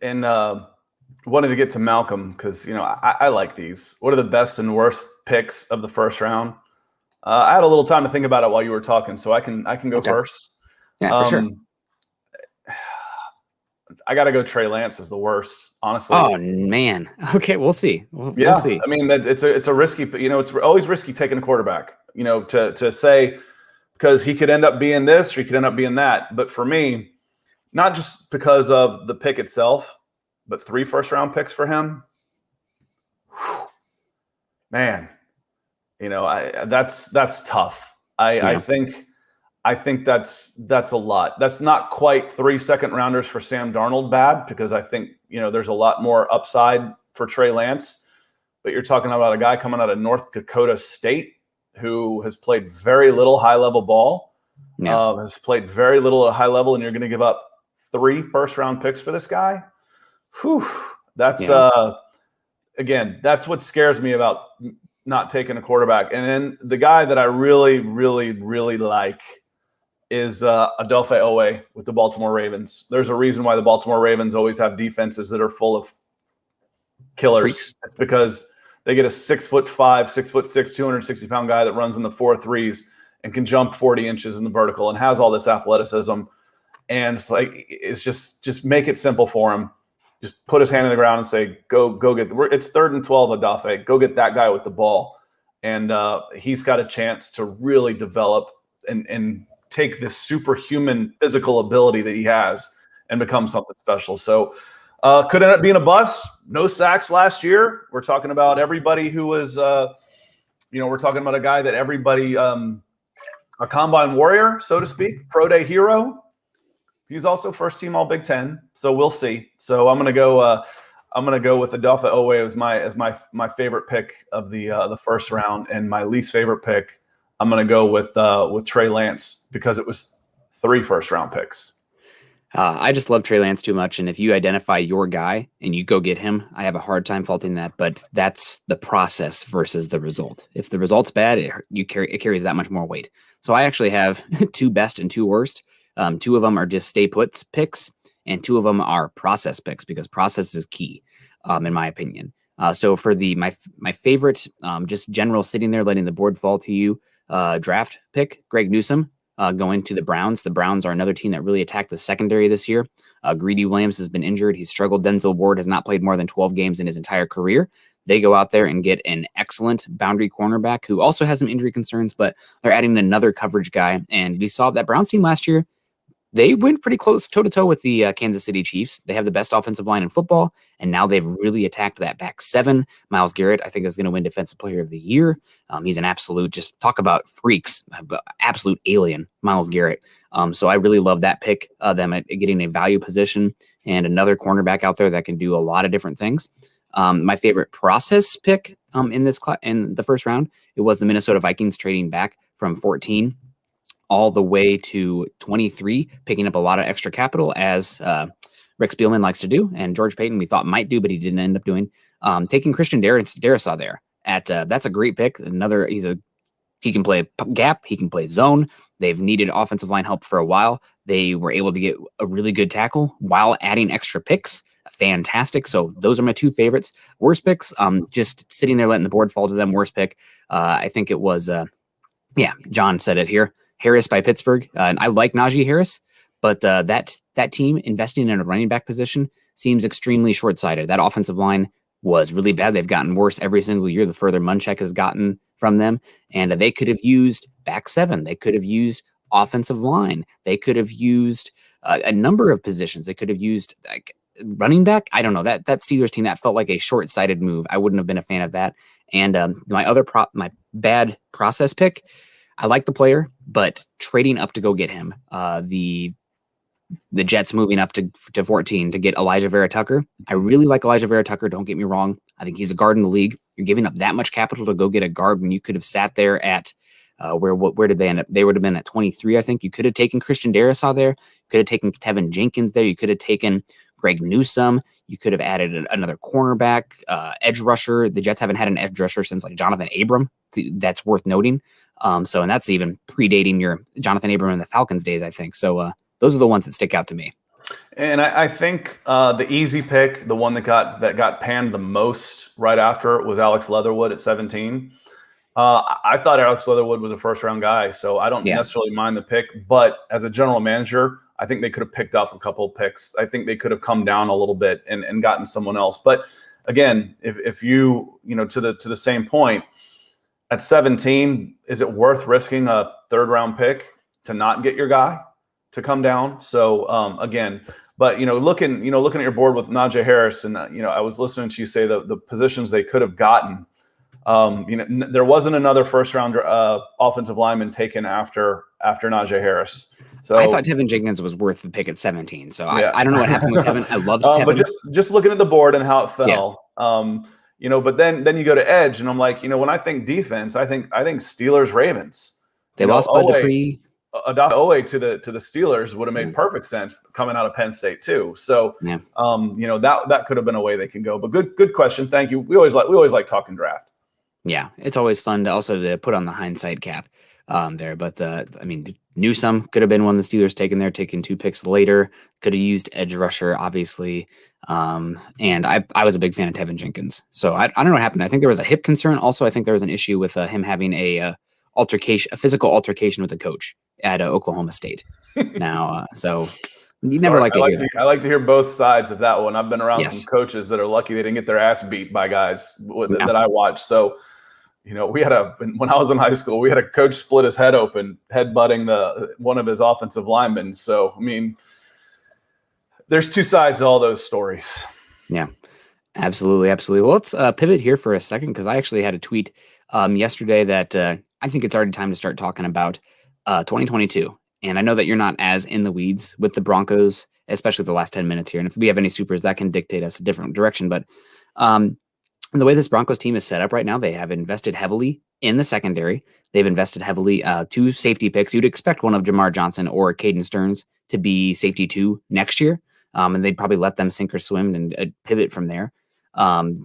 wanted to get to Malcolm because I like these. What are the best and worst picks of the first round? I had a little time to think about it while you were talking, so I can go first. Yeah, for sure. I got to go Trey Lance as the worst, honestly. Oh man. Okay, we'll see. We'll see. I mean, it's a risky. It's always risky taking a quarterback. To say because he could end up being this or he could end up being that. But for me, not just because of the pick itself, but 3 first-round picks for him. Whew, man, that's tough. I think that's a lot. That's not quite 3 second-rounders for Sam Darnold bad because I think there's a lot more upside for Trey Lance. But you're talking about a guy coming out of North Dakota State who has played very little high-level ball, has played very little at a high level, and you're going to give up 3 first-round picks for this guy. Whew, that's again, that's what scares me about not taking a quarterback. And then the guy that I really, really, really like is Adelphi Owe with the Baltimore Ravens. There's a reason why the Baltimore Ravens always have defenses that are full of killers. Freaks. It's because they get a 6'5", 6'6", 260-pound guy that runs in the 4.3s and can jump 40 inches in the vertical and has all this athleticism. And it's just make it simple for him. Just put his hand in the ground and say, go get. It's 3rd and 12, Adelphi. Go get that guy with the ball. And he's got a chance to really develop and take this superhuman physical ability that he has and become something special. So could end up being a bust. No sacks last year. We're talking about everybody who was, we're talking about a guy that everybody, a combine warrior, so to speak, pro day hero. He's also first team All Big Ten. So we'll see. So I'm gonna go with Adelphi Owe as my favorite pick of the first round, and my least favorite pick, I'm gonna go with Trey Lance because it was 3 first-round picks. I just love Trey Lance too much, and if you identify your guy and you go get him, I have a hard time faulting that. But that's the process versus the result. If the result's bad, it carries that much more weight. So I actually have 2 best and 2 worst. 2 of them are just stay put picks, and 2 of them are process picks because process is key, in my opinion. So for my favorite, just general sitting there letting the board fall to you, draft pick, Greg Newsome. Going to the Browns. The Browns are another team that really attacked the secondary this year. Greedy Williams has been injured. He's struggled. Denzel Ward has not played more than 12 games in his entire career. They go out there and get an excellent boundary cornerback who also has some injury concerns, but they're adding another coverage guy. And we saw that Browns team last year. They went pretty close toe-to-toe with the Kansas City Chiefs. They have the best offensive line in football, and now they've really attacked that back 7. Myles Garrett, I think, is going to win Defensive Player of the Year. He's an absolute, just talk about freaks, absolute alien, Myles Garrett. So I really love that pick, them at getting a value position and another cornerback out there that can do a lot of different things. My favorite process pick in the first round, it was the Minnesota Vikings trading back from 14 all the way to 23, picking up a lot of extra capital, as Rick Spielman likes to do, and George Payton we thought might do, but he didn't end up doing. Taking Christian Darrisaw there that's a great pick. He can play gap, he can play zone. They've needed offensive line help for a while. They were able to get a really good tackle while adding extra picks. Fantastic. So those are my 2 favorites. Worst picks, just sitting there letting the board fall to them. Worst pick, I think it was, John said it here. Harris by Pittsburgh. And I like Najee Harris, but that team investing in a running back position seems extremely short-sighted. That offensive line was really bad. They've gotten worse every single year the further Munchak has gotten from them. And they could have used back 7. They could have used offensive line. They could have used a number of positions. They could have used running back. I don't know. That Steelers team, that felt like a short-sighted move. I wouldn't have been a fan of that. And my bad process pick, I like the player, but trading up to go get him, the Jets moving up to 14 to get Elijah Vera Tucker. I really like Elijah Vera Tucker. Don't get me wrong. I think he's a guard in the league. You're giving up that much capital to go get a guard when you could have sat there at where did they end up? They would have been at 23, I think. You could have taken Christian Darrisaw there. You could have taken Tevin Jenkins there. You could have taken Greg Newsome. You could have added another cornerback, edge rusher. The Jets haven't had an edge rusher since Jonathan Abram. That's worth noting. And that's even predating your Jonathan Abram and the Falcons days, I think. So those are the ones that stick out to me. And I think the easy pick, the one that got panned the most right after, was Alex Leatherwood at 17. I thought Alex Leatherwood was a first-round guy, so I don't necessarily mind the pick. But as a general manager, I think they could have picked up a couple of picks. I think they could have come down a little bit and gotten someone else. But again, if you to the same point, at 17, is it worth risking a 3rd-round pick to not get your guy to come down? So again, but looking at your board with Najee Harris, and I was listening to you say the positions they could have gotten. There wasn't another first-round offensive lineman taken after Najee Harris. So I thought Tevin Jenkins was worth the pick at 17. So I don't know what happened with Tevin. I loved Tevin. But just looking at the board and how it fell. Yeah. But then you go to edge, and I'm like, when I think defense, I think Steelers Ravens. They lost Bud Dupree. Adopt Owe to the Steelers would have made perfect sense coming out of Penn State too. So that could have been a way they can go. But good question. Thank you. We always like talking draft. Yeah, it's always fun to put on the hindsight cap. there. But I mean, Newsome could have been one of the Steelers taken there, taking 2 picks later. Could have used edge rusher, obviously. And I was a big fan of Tevin Jenkins. So I don't know what happened. I think there was a hip concern. Also, I think there was an issue with him having a physical altercation with a coach at Oklahoma State. Now, so you never like to hear that. I like to hear both sides of that one. I've been around some coaches that are lucky they didn't get their ass beat by guys that I watched. So, when I was in high school, we had a coach split his head open, headbutting one of his offensive linemen. So, I mean, there's 2 sides to all those stories. Yeah, absolutely. Well, let's pivot here for a second, because I actually had a tweet yesterday that I think it's already time to start talking about 2022. And I know that you're not as in the weeds with the Broncos, especially the last 10 minutes here. And if we have any supers, that can dictate us a different direction. But the way this Broncos team is set up right now, they have invested heavily in the secondary. They've invested heavily 2 safety picks. You'd expect one of Jamar Johnson or Caden Stearns to be safety 2 next year. And they'd probably let them sink or swim and pivot from there.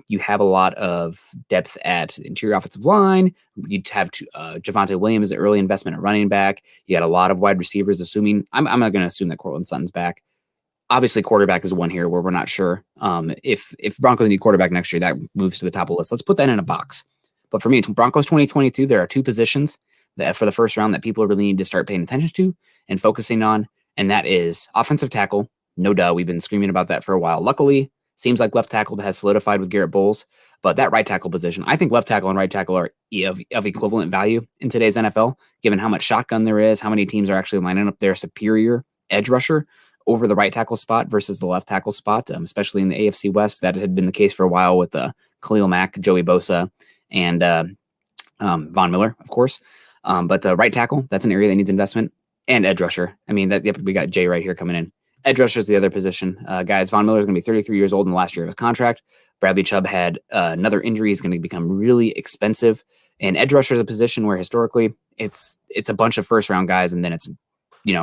You have a lot of depth at interior offensive line. You'd have Javonte Williams, the early investment at running back. You got a lot of wide receivers, assuming I'm not going to assume that Cortland Sutton's back. Obviously, quarterback is one here where we're not sure. If Broncos need quarterback next year, that moves to the top of the list. Let's put that in a box. But for me, Broncos 2022, there are 2 positions that for the first round that people really need to start paying attention to and focusing on, and that is offensive tackle. No duh, we've been screaming about that for a while. Luckily, seems like left tackle has solidified with Garrett Bowles, but that right tackle position, I think left tackle and right tackle are of equivalent value in today's NFL, given how much shotgun there is, how many teams are actually lining up their superior edge rusher over the right tackle spot versus the left tackle spot, especially in the AFC West. That had been the case for a while with Khalil Mack, Joey Bosa, and Von Miller, of course. But right tackle, that's an area that needs investment, and edge rusher. I mean, we got Jay right here coming in. Edge rusher is the other position. Guys, Von Miller is going to be 33 years old in the last year of his contract. Bradley Chubb had another injury. He's going to become really expensive. And edge rusher is a position where historically it's a bunch of first round guys, and then it's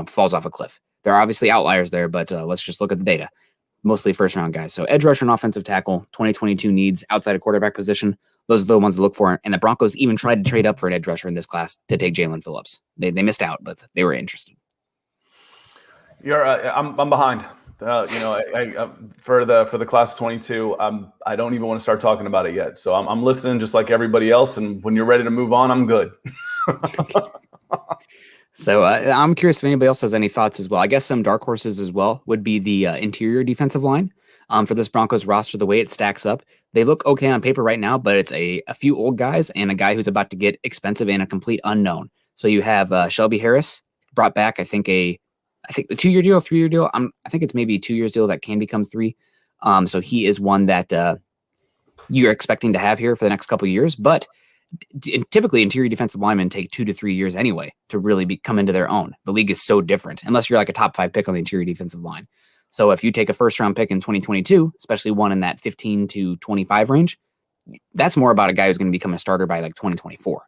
falls off a cliff. There are obviously outliers there, but let's just look at the data. Mostly first round guys. So edge rusher and offensive tackle, 2022 needs outside of quarterback position. Those are the ones to look for. And the Broncos even tried to trade up for an edge rusher in this class to take Jalen Phillips. They missed out, but they were interested. I'm behind. For the class of 22, I don't even want to start talking about it yet. So I'm listening just like everybody else. And when you're ready to move on, I'm good. So I'm curious if anybody else has any thoughts as well. I guess some dark horses as well would be the interior defensive line for this Broncos roster. The way it stacks up, they look okay on paper right now, but it's a few old guys and a guy who's about to get expensive and a complete unknown. So you have Shelby Harris brought back, I think a 2-year deal, 3-year deal. I think it's maybe a 2 years deal that can become 3. So he is one that you're expecting to have here for the next couple of years. But typically, interior defensive linemen take 2 to 3 years anyway to really come into their own. The league is so different, unless you're like a top 5 pick on the interior defensive line. So if you take a first round pick in 2022, especially one in that 15 to 25 range, that's more about a guy who's going to become a starter by like 2024.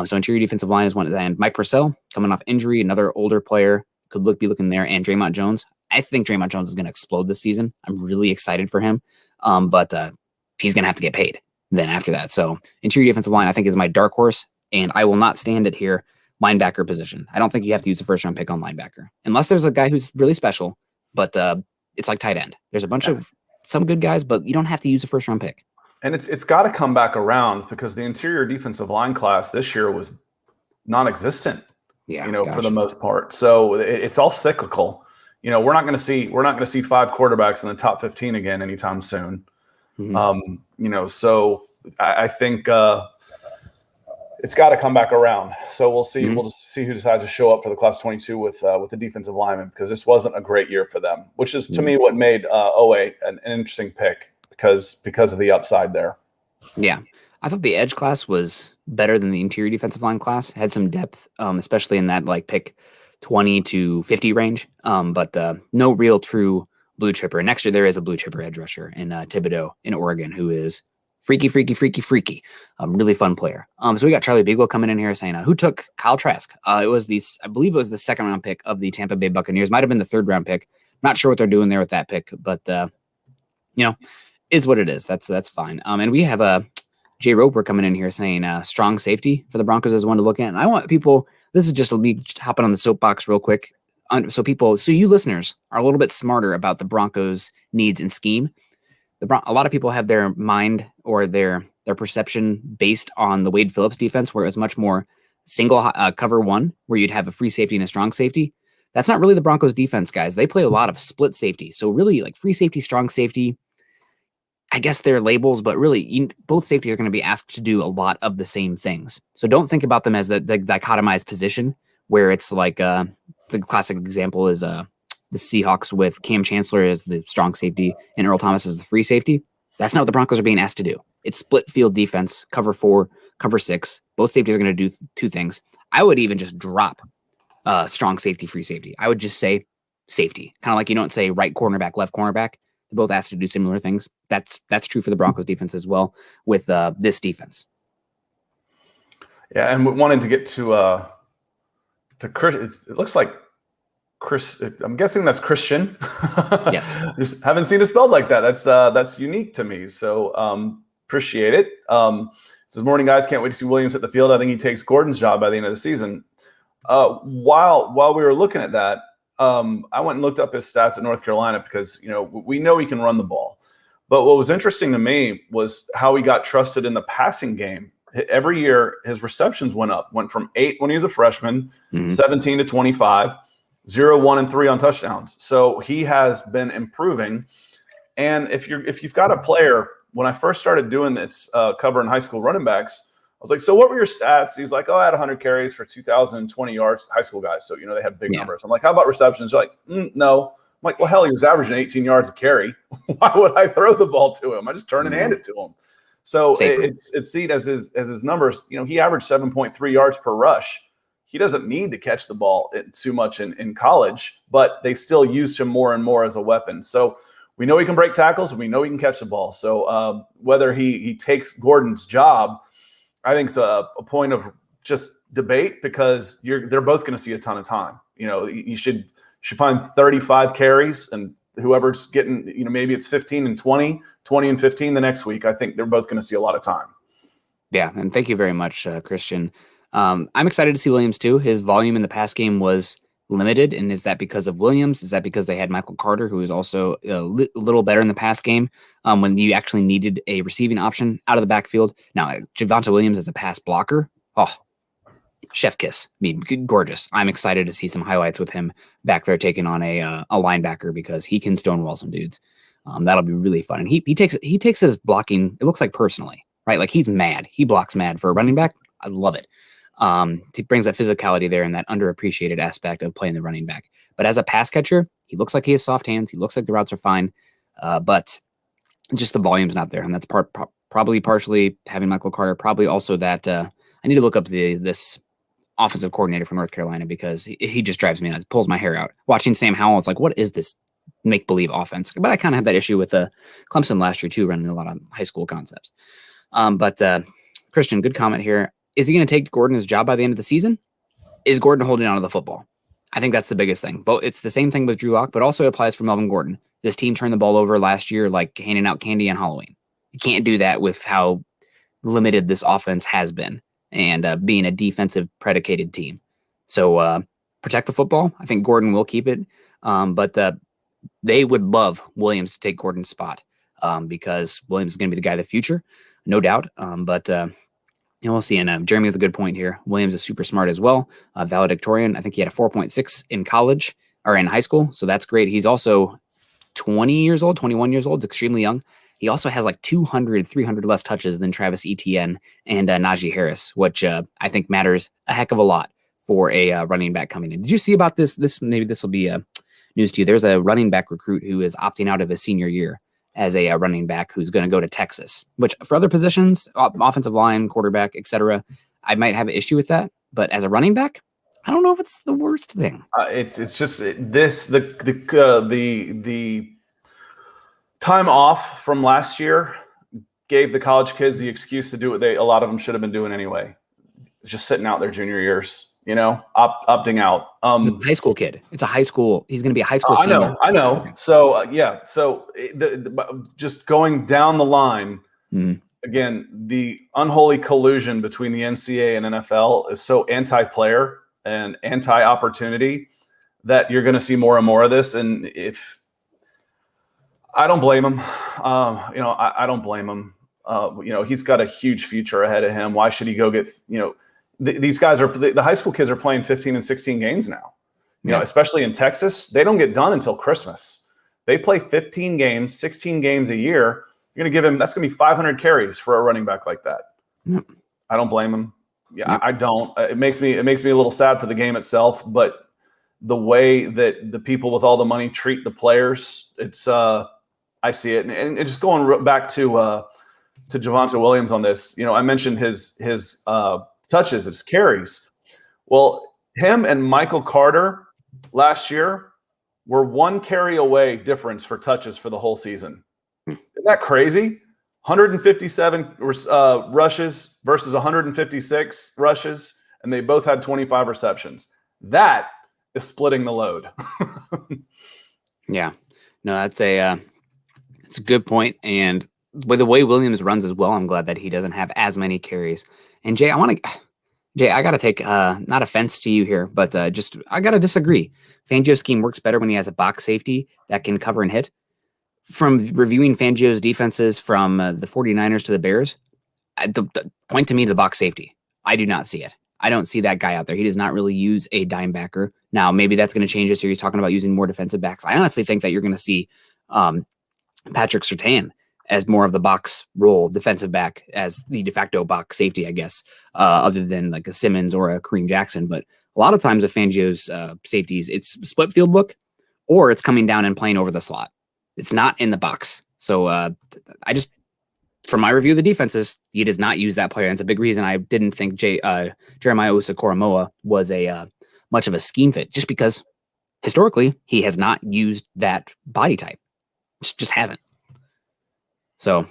So interior defensive line is one. And Mike Purcell coming off injury, another older player. Could be looking there, and Draymond Jones. I think Draymond Jones is going to explode this season. I'm really excited for him, but he's going to have to get paid then after that. So interior defensive line, I think, is my dark horse, and I will not stand it here. Linebacker position. I don't think you have to use a first-round pick on linebacker, unless there's a guy who's really special, but it's like tight end. There's a bunch of some good guys, but you don't have to use a first-round pick. And it's got to come back around because the interior defensive line class this year was non-existent. Yeah, for the most part. So it's all cyclical. We're not going to see 5 quarterbacks in the top 15 again anytime soon. Mm-hmm. So I think it's got to come back around. So we'll see. Mm-hmm. We'll just see who decides to show up for the class 22 with the defensive lineman, because this wasn't a great year for them, which is to me what made Owe an interesting pick because of the upside there. Yeah. I thought the edge class was better than the interior defensive line class. Had some depth, especially in that like pick 20 to 50 range. But no real true blue chipper. And next year there is a blue chipper edge rusher in Thibodeau in Oregon, who is freaky. Really fun player. So we got Charlie Bigelow coming in here saying, who took Kyle Trask? I believe it was the 2nd round pick of the Tampa Bay Buccaneers. Might have been the 3rd round pick. Not sure what they're doing there with that pick, but is what it is. That's fine. And we have Jay Roper coming in here saying strong safety for the Broncos is one to look at. And I want people, this is just me hopping on the soapbox real quick. So you listeners are a little bit smarter about the Broncos' needs and scheme. A lot of people have their mind or their perception based on the Wade Phillips defense, where it was much more single cover one, where you'd have a free safety and a strong safety. That's not really the Broncos defense, guys. They play a lot of split safety. So really like free safety, strong safety, I guess they're labels, but really both safeties are going to be asked to do a lot of the same things. So don't think about them as the dichotomized position where it's like the classic example is the Seahawks with Cam Chancellor as the strong safety and Earl Thomas as the free safety. That's not what the Broncos are being asked to do. It's split field defense, cover 4, cover 6. Both safeties are going to do two things. I would even just drop strong safety, free safety. I would just say safety. Kind of like you don't say right cornerback, left cornerback. They're both asked to do similar things. That's true for the Broncos defense as well with this defense. Yeah, and wanting to get to Chris, it looks like Chris. I'm guessing that's Christian. Yes. Just haven't seen it spelled like that. That's unique to me. So appreciate it. Says morning guys, can't wait to see Williams at the field. I think he takes Gordon's job by the end of the season. While we were looking at that. I went and looked up his stats at North Carolina because, we know he can run the ball. But what was interesting to me was how he got trusted in the passing game. Every year, his receptions went from 8 when he was a freshman, 17 to 25, 0, 1, and 3 on touchdowns. So he has been improving. And if you've got a player, when I first started doing this covering high school running backs, I was like, so what were your stats? He's like, I had 100 carries for 2,020 yards, high school guys. So, they have big numbers. I'm like, how about receptions? They're like, no. I'm like, well, hell, he was averaging 18 yards a carry. Why would I throw the ball to him? I just turn and hand it to him. So it's seen as his numbers. He averaged 7.3 yards per rush. He doesn't need to catch the ball too much in college, but they still used him more and more as a weapon. So we know he can break tackles and we know he can catch the ball. So whether he takes Gordon's job, I think it's a point of just debate because they're both going to see a ton of time. You should find 35 carries and whoever's getting, maybe it's 15 and 20 and 15 the next week. I think they're both going to see a lot of time. Yeah. And thank you very much, Christian. I'm excited to see Williams too. His volume in the pass game was limited. And is that because of Williams? Is that because they had Michael Carter, who is also a little better in the pass game when you actually needed a receiving option out of the backfield? Now, Javonte Williams as a pass blocker, chef kiss. I mean, gorgeous. I'm excited to see some highlights with him back there taking on a linebacker because he can stonewall some dudes. That'll be really fun. And he takes his blocking, it looks like personally, right? Like he's mad. He blocks mad for a running back. I love it. He brings that physicality there and that underappreciated aspect of playing the running back. But as a pass catcher, he looks like he has soft hands. He looks like the routes are fine, but just the volume's not there. And that's probably partially having Michael Carter, probably also that I need to look up this offensive coordinator for North Carolina because he just drives me nuts, pulls my hair out. Watching Sam Howell, it's like, what is this make-believe offense? But I kind of had that issue with Clemson last year too, running a lot of high school concepts. But Christian, good comment here. Is he going to take Gordon's job by the end of the season? Is Gordon holding on to the football? I think that's the biggest thing. But it's the same thing with Drew Lock, but also applies for Melvin Gordon. This team turned the ball over last year like handing out candy on Halloween. You can't do that with how limited this offense has been and being a defensive predicated team. So protect the football. I think Gordon will keep it. But they would love Williams to take Gordon's spot because Williams is going to be the guy of the future, no doubt. But we'll see. And Jeremy with a good point here. Williams is super smart as well. Valedictorian. I think he had a 4.6 in college or in high school. So that's great. He's also 21 years old, it's extremely young. He also has like 200, 300 less touches than Travis Etienne and Najee Harris, which I think matters a heck of a lot for a running back coming in. Did you see about this? Maybe this will be news to you. There's a running back recruit who is opting out of his senior year as a running back who's going to go to Texas, which for other positions, offensive line, quarterback, etc., I might have an issue with that. But as a running back, I don't know if it's the worst thing. It's just the time off from last year gave the college kids the excuse to do what a lot of them should have been doing anyway. Just sitting out their junior years, opting out. High school kid. It's a high school. He's going to be a high school senior. I know. So, just going down the line, again, the unholy collusion between the NCAA and NFL is so anti-player and anti-opportunity that you're going to see more and more of this. And if I don't blame him, I don't blame him. He's got a huge future ahead of him. Why should he go get, these guys the high school kids are playing 15 and 16 games now, especially in Texas. They don't get done until Christmas. They play 15 games, 16 games a year. You're going to give him, that's going to be 500 carries for a running back like that. Yep. I don't blame him. Yeah, yep. I don't. It makes me a little sad for the game itself, but the way that the people with all the money treat the players, it's I see it. And just going back to Javonte Williams on this, I mentioned his touches, his carries. Well, him and Michael Carter last year were 1 carry away difference for touches for the whole season. Isn't that crazy? 157 rushes versus 156 rushes, and they both had 25 receptions. That is splitting the load. Yeah, no, that's it's a good point. And with the way Williams runs as well, I'm glad that he doesn't have as many carries. And Jay, I got to take not offense to you here, but I got to disagree. Fangio's scheme works better when he has a box safety that can cover and hit. From reviewing Fangio's defenses from the 49ers to the Bears, point to me the box safety. I do not see it. I don't see that guy out there. He does not really use a dime backer. Now, maybe that's going to change this year. He's talking about using more defensive backs. I honestly think that you're going to see Patrick Surtain as more of the box role defensive back, as the de facto box safety, I guess, other than like a Simmons or a Kareem Jackson. But a lot of times with Fangio's safeties, it's split field look, or it's coming down and playing over the slot. It's not in the box. So from my review of the defenses, he does not use that player. And it's a big reason I didn't think Jeremiah Owusu-Koramoah was a much of a scheme fit, just because historically he has not used that body type. Just hasn't. So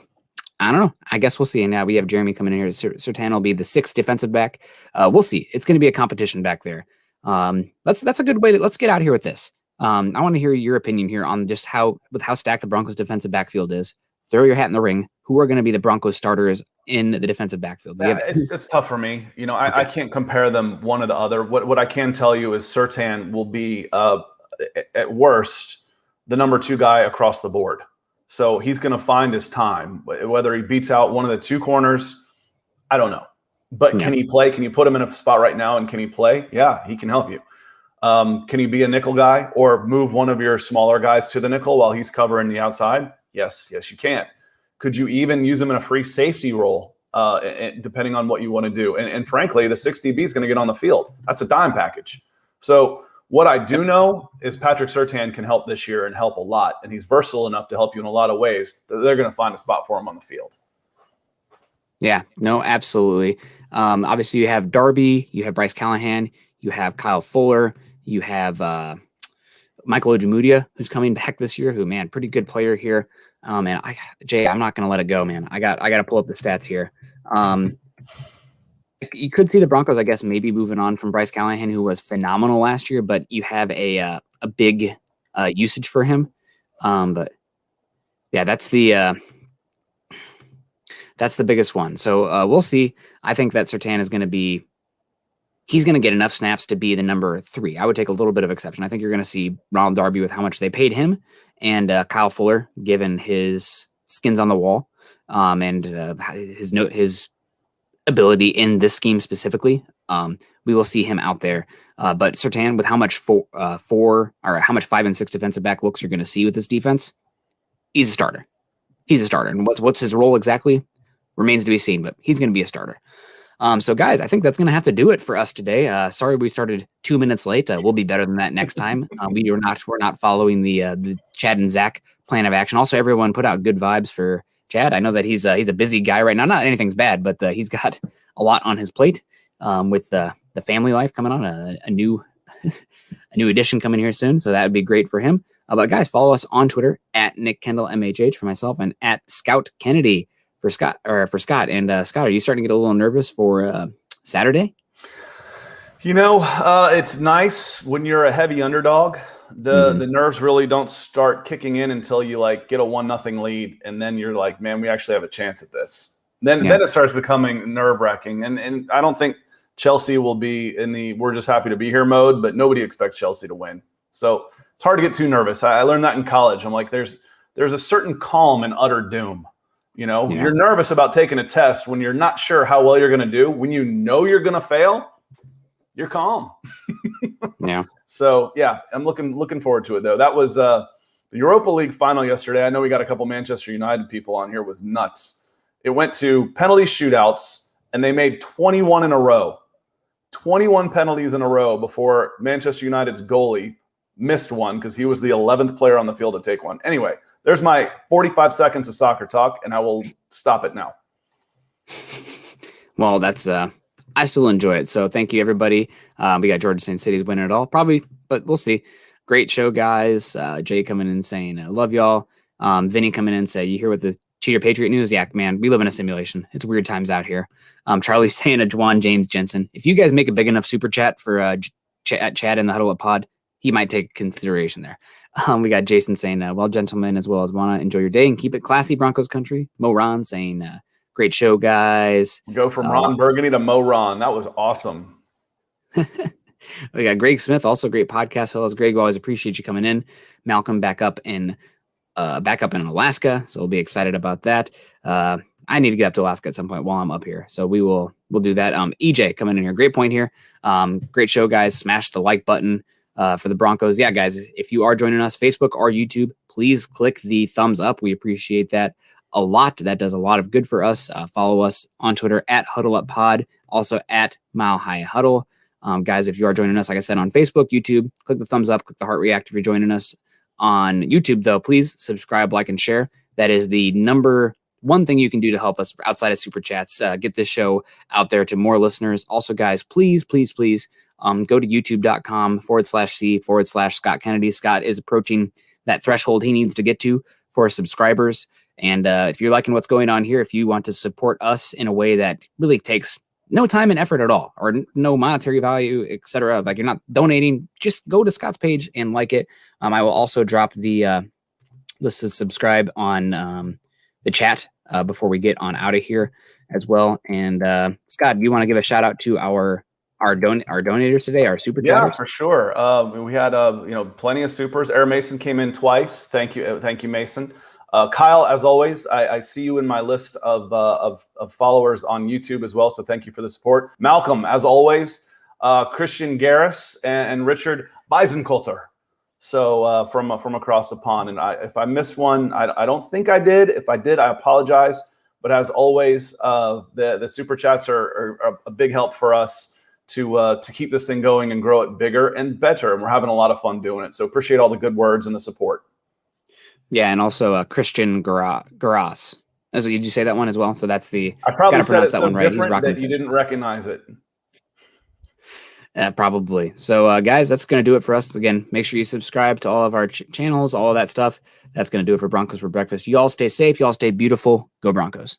I don't know. I guess we'll see. And now we have Jeremy coming in here. Surtain will be the 6th defensive back. We'll see. It's going to be a competition back there. That's a good way let's get out of here with this. I want to hear your opinion here on just how stacked the Broncos defensive backfield is. Throw your hat in the ring. Who are going to be the Broncos starters in the defensive backfield? It's tough for me. I can't compare them one to the other. What I can tell you is Surtain will be at worst the number 2 guy across the board. So he's going to find his time. Whether he beats out one of the 2 corners, I don't know. But can he play? Can you put him in a spot right now and can he play? Yeah, he can help you. Can he be a nickel guy or move one of your smaller guys to the nickel while he's covering the outside? Yes, you can. Could you even use him in a free safety role, depending on what you want to do? And frankly, the 6 DB is going to get on the field. That's a dime package. So what I do know is Patrick Surtain can help this year and help a lot. And he's versatile enough to help you in a lot of ways. They're going to find a spot for him on the field. Yeah, no, absolutely. Obviously, you have Darby, you have Bryce Callahan, you have Kyle Fuller, you have Michael Ojemudia, who's coming back this year, who, man, pretty good player here. Jay, I'm not going to let it go, man. I got to pull up the stats here. You could see the Broncos, I guess, maybe moving on from Bryce Callahan, who was phenomenal last year, but you have a big usage for him. But yeah, that's the biggest one. So we'll see. I think that Surtain is going to be. He's going to get enough snaps to be the number 3. I would take a little bit of exception. I think you're going to see Ronald Darby with how much they paid him, and Kyle Fuller, given his skins on the wall, and his ability in this scheme specifically. We will see him out there. But Surtain, with how much 5 and 6 defensive back looks you're going to see with this defense, he's a starter. He's a starter. And what's his role exactly remains to be seen, but he's going to be a starter. So guys, I think that's going to have to do it for us today. Sorry we started 2 minutes late. We'll be better than that next time. We're not following the Chad and Zach plan of action. Also, everyone put out good vibes for Chad. I know that he's a busy guy right now. Not anything's bad, but he's got a lot on his plate with the family life coming on, a new edition coming here soon. So that would be great for him. But guys, follow us on Twitter at Nick Kendell MHH for myself and at Scout Kennedy for Scott. And Scott, are you starting to get a little nervous for Saturday? It's nice when you're a heavy underdog. The nerves really don't start kicking in until you get a 1-0 lead, and then you're like, man, we actually have a chance at this. Then it starts becoming nerve-wracking. And I don't think Chelsea will be in the we're just happy to be here mode, but nobody expects Chelsea to win. So it's hard to get too nervous. I learned that in college. I'm like, there's a certain calm in utter doom. You're nervous about taking a test when you're not sure how well you're going to do. When you know you're going to fail, you're calm. Yeah. So I'm looking forward to it though. That was the Europa League final yesterday. I know we got a couple Manchester United people on here. It was nuts. It went to penalty shootouts, and they made 21 in a row. 21 penalties in a row before Manchester United's goalie missed one because he was the 11th player on the field to take one. Anyway, there's my 45 seconds of soccer talk, and I will stop it now. Well, that's I still enjoy it. So thank you, everybody. We got Georgia St. City's winning it all, probably, but we'll see. Great show, guys. Jay coming in saying, I love y'all. Vinny coming in and say, you hear what the Cheater Patriot news? Yeah, man, we live in a simulation. It's weird times out here. Charlie saying to Juan James Jensen, if you guys make a big enough super chat for Chad in the Huddle Up Pod, he might take consideration there. We got Jason saying, well, gentlemen, as well as Juana, enjoy your day and keep it classy, Broncos country. Mo Ron saying, great show, guys. Go from Ron Burgundy to Mo Ron. That was awesome. We got Greg Smith, also great podcast fellows. Greg, always appreciate you coming in. Malcolm back up in Alaska, so we'll be excited about that. I need to get up to Alaska at some point while I'm up here, so we'll do that. EJ coming in here, great point here. Great show, guys. Smash the like button for the Broncos. Yeah, guys, if you are joining us Facebook or YouTube, please click the thumbs up. We appreciate that a lot. That does a lot of good for us. Follow us on Twitter at HuddleUpPod, also at Mile High Huddle. Guys, if you are joining us, like I said, on Facebook, YouTube, click the thumbs up, click the heart react if you're joining us. On YouTube, though, please subscribe, like, and share. That is the number one thing you can do to help us outside of Super Chats, get this show out there to more listeners. Also, guys, please, please, please go to youtube.com/C/Scott Kennedy. Scott is approaching that threshold he needs to get to for subscribers. And if you're liking what's going on here, if you want to support us in a way that really takes no time and effort at all, or no monetary value, etc. Like you're not donating, just go to Scott's page and like it. I will also drop the list to subscribe on the chat before we get on out of here as well. And Scott, do you want to give a shout out to our donators today, our super chatters? Yeah, for sure. We had plenty of supers. Air Mason came in twice. Thank you, Mason. Kyle, as always, I see you in my list of followers on YouTube as well, so thank you for the support. Malcolm, as always, Christian Garris and Richard Beisenkulter. So from across the pond, and if I missed one, I don't think I did. If I did, I apologize. But as always, the super chats are a big help for us to keep this thing going and grow it bigger and better. And we're having a lot of fun doing it. So appreciate all the good words and the support. Yeah, and also Christian Garas. Did you say that one as well? So that's the I probably said it that so one right. Different that you didn't recognize it. Probably. So, guys, that's going to do it for us. Again, make sure you subscribe to all of our channels, all of that stuff. That's going to do it for Broncos for Breakfast. You all stay safe. You all stay beautiful. Go Broncos.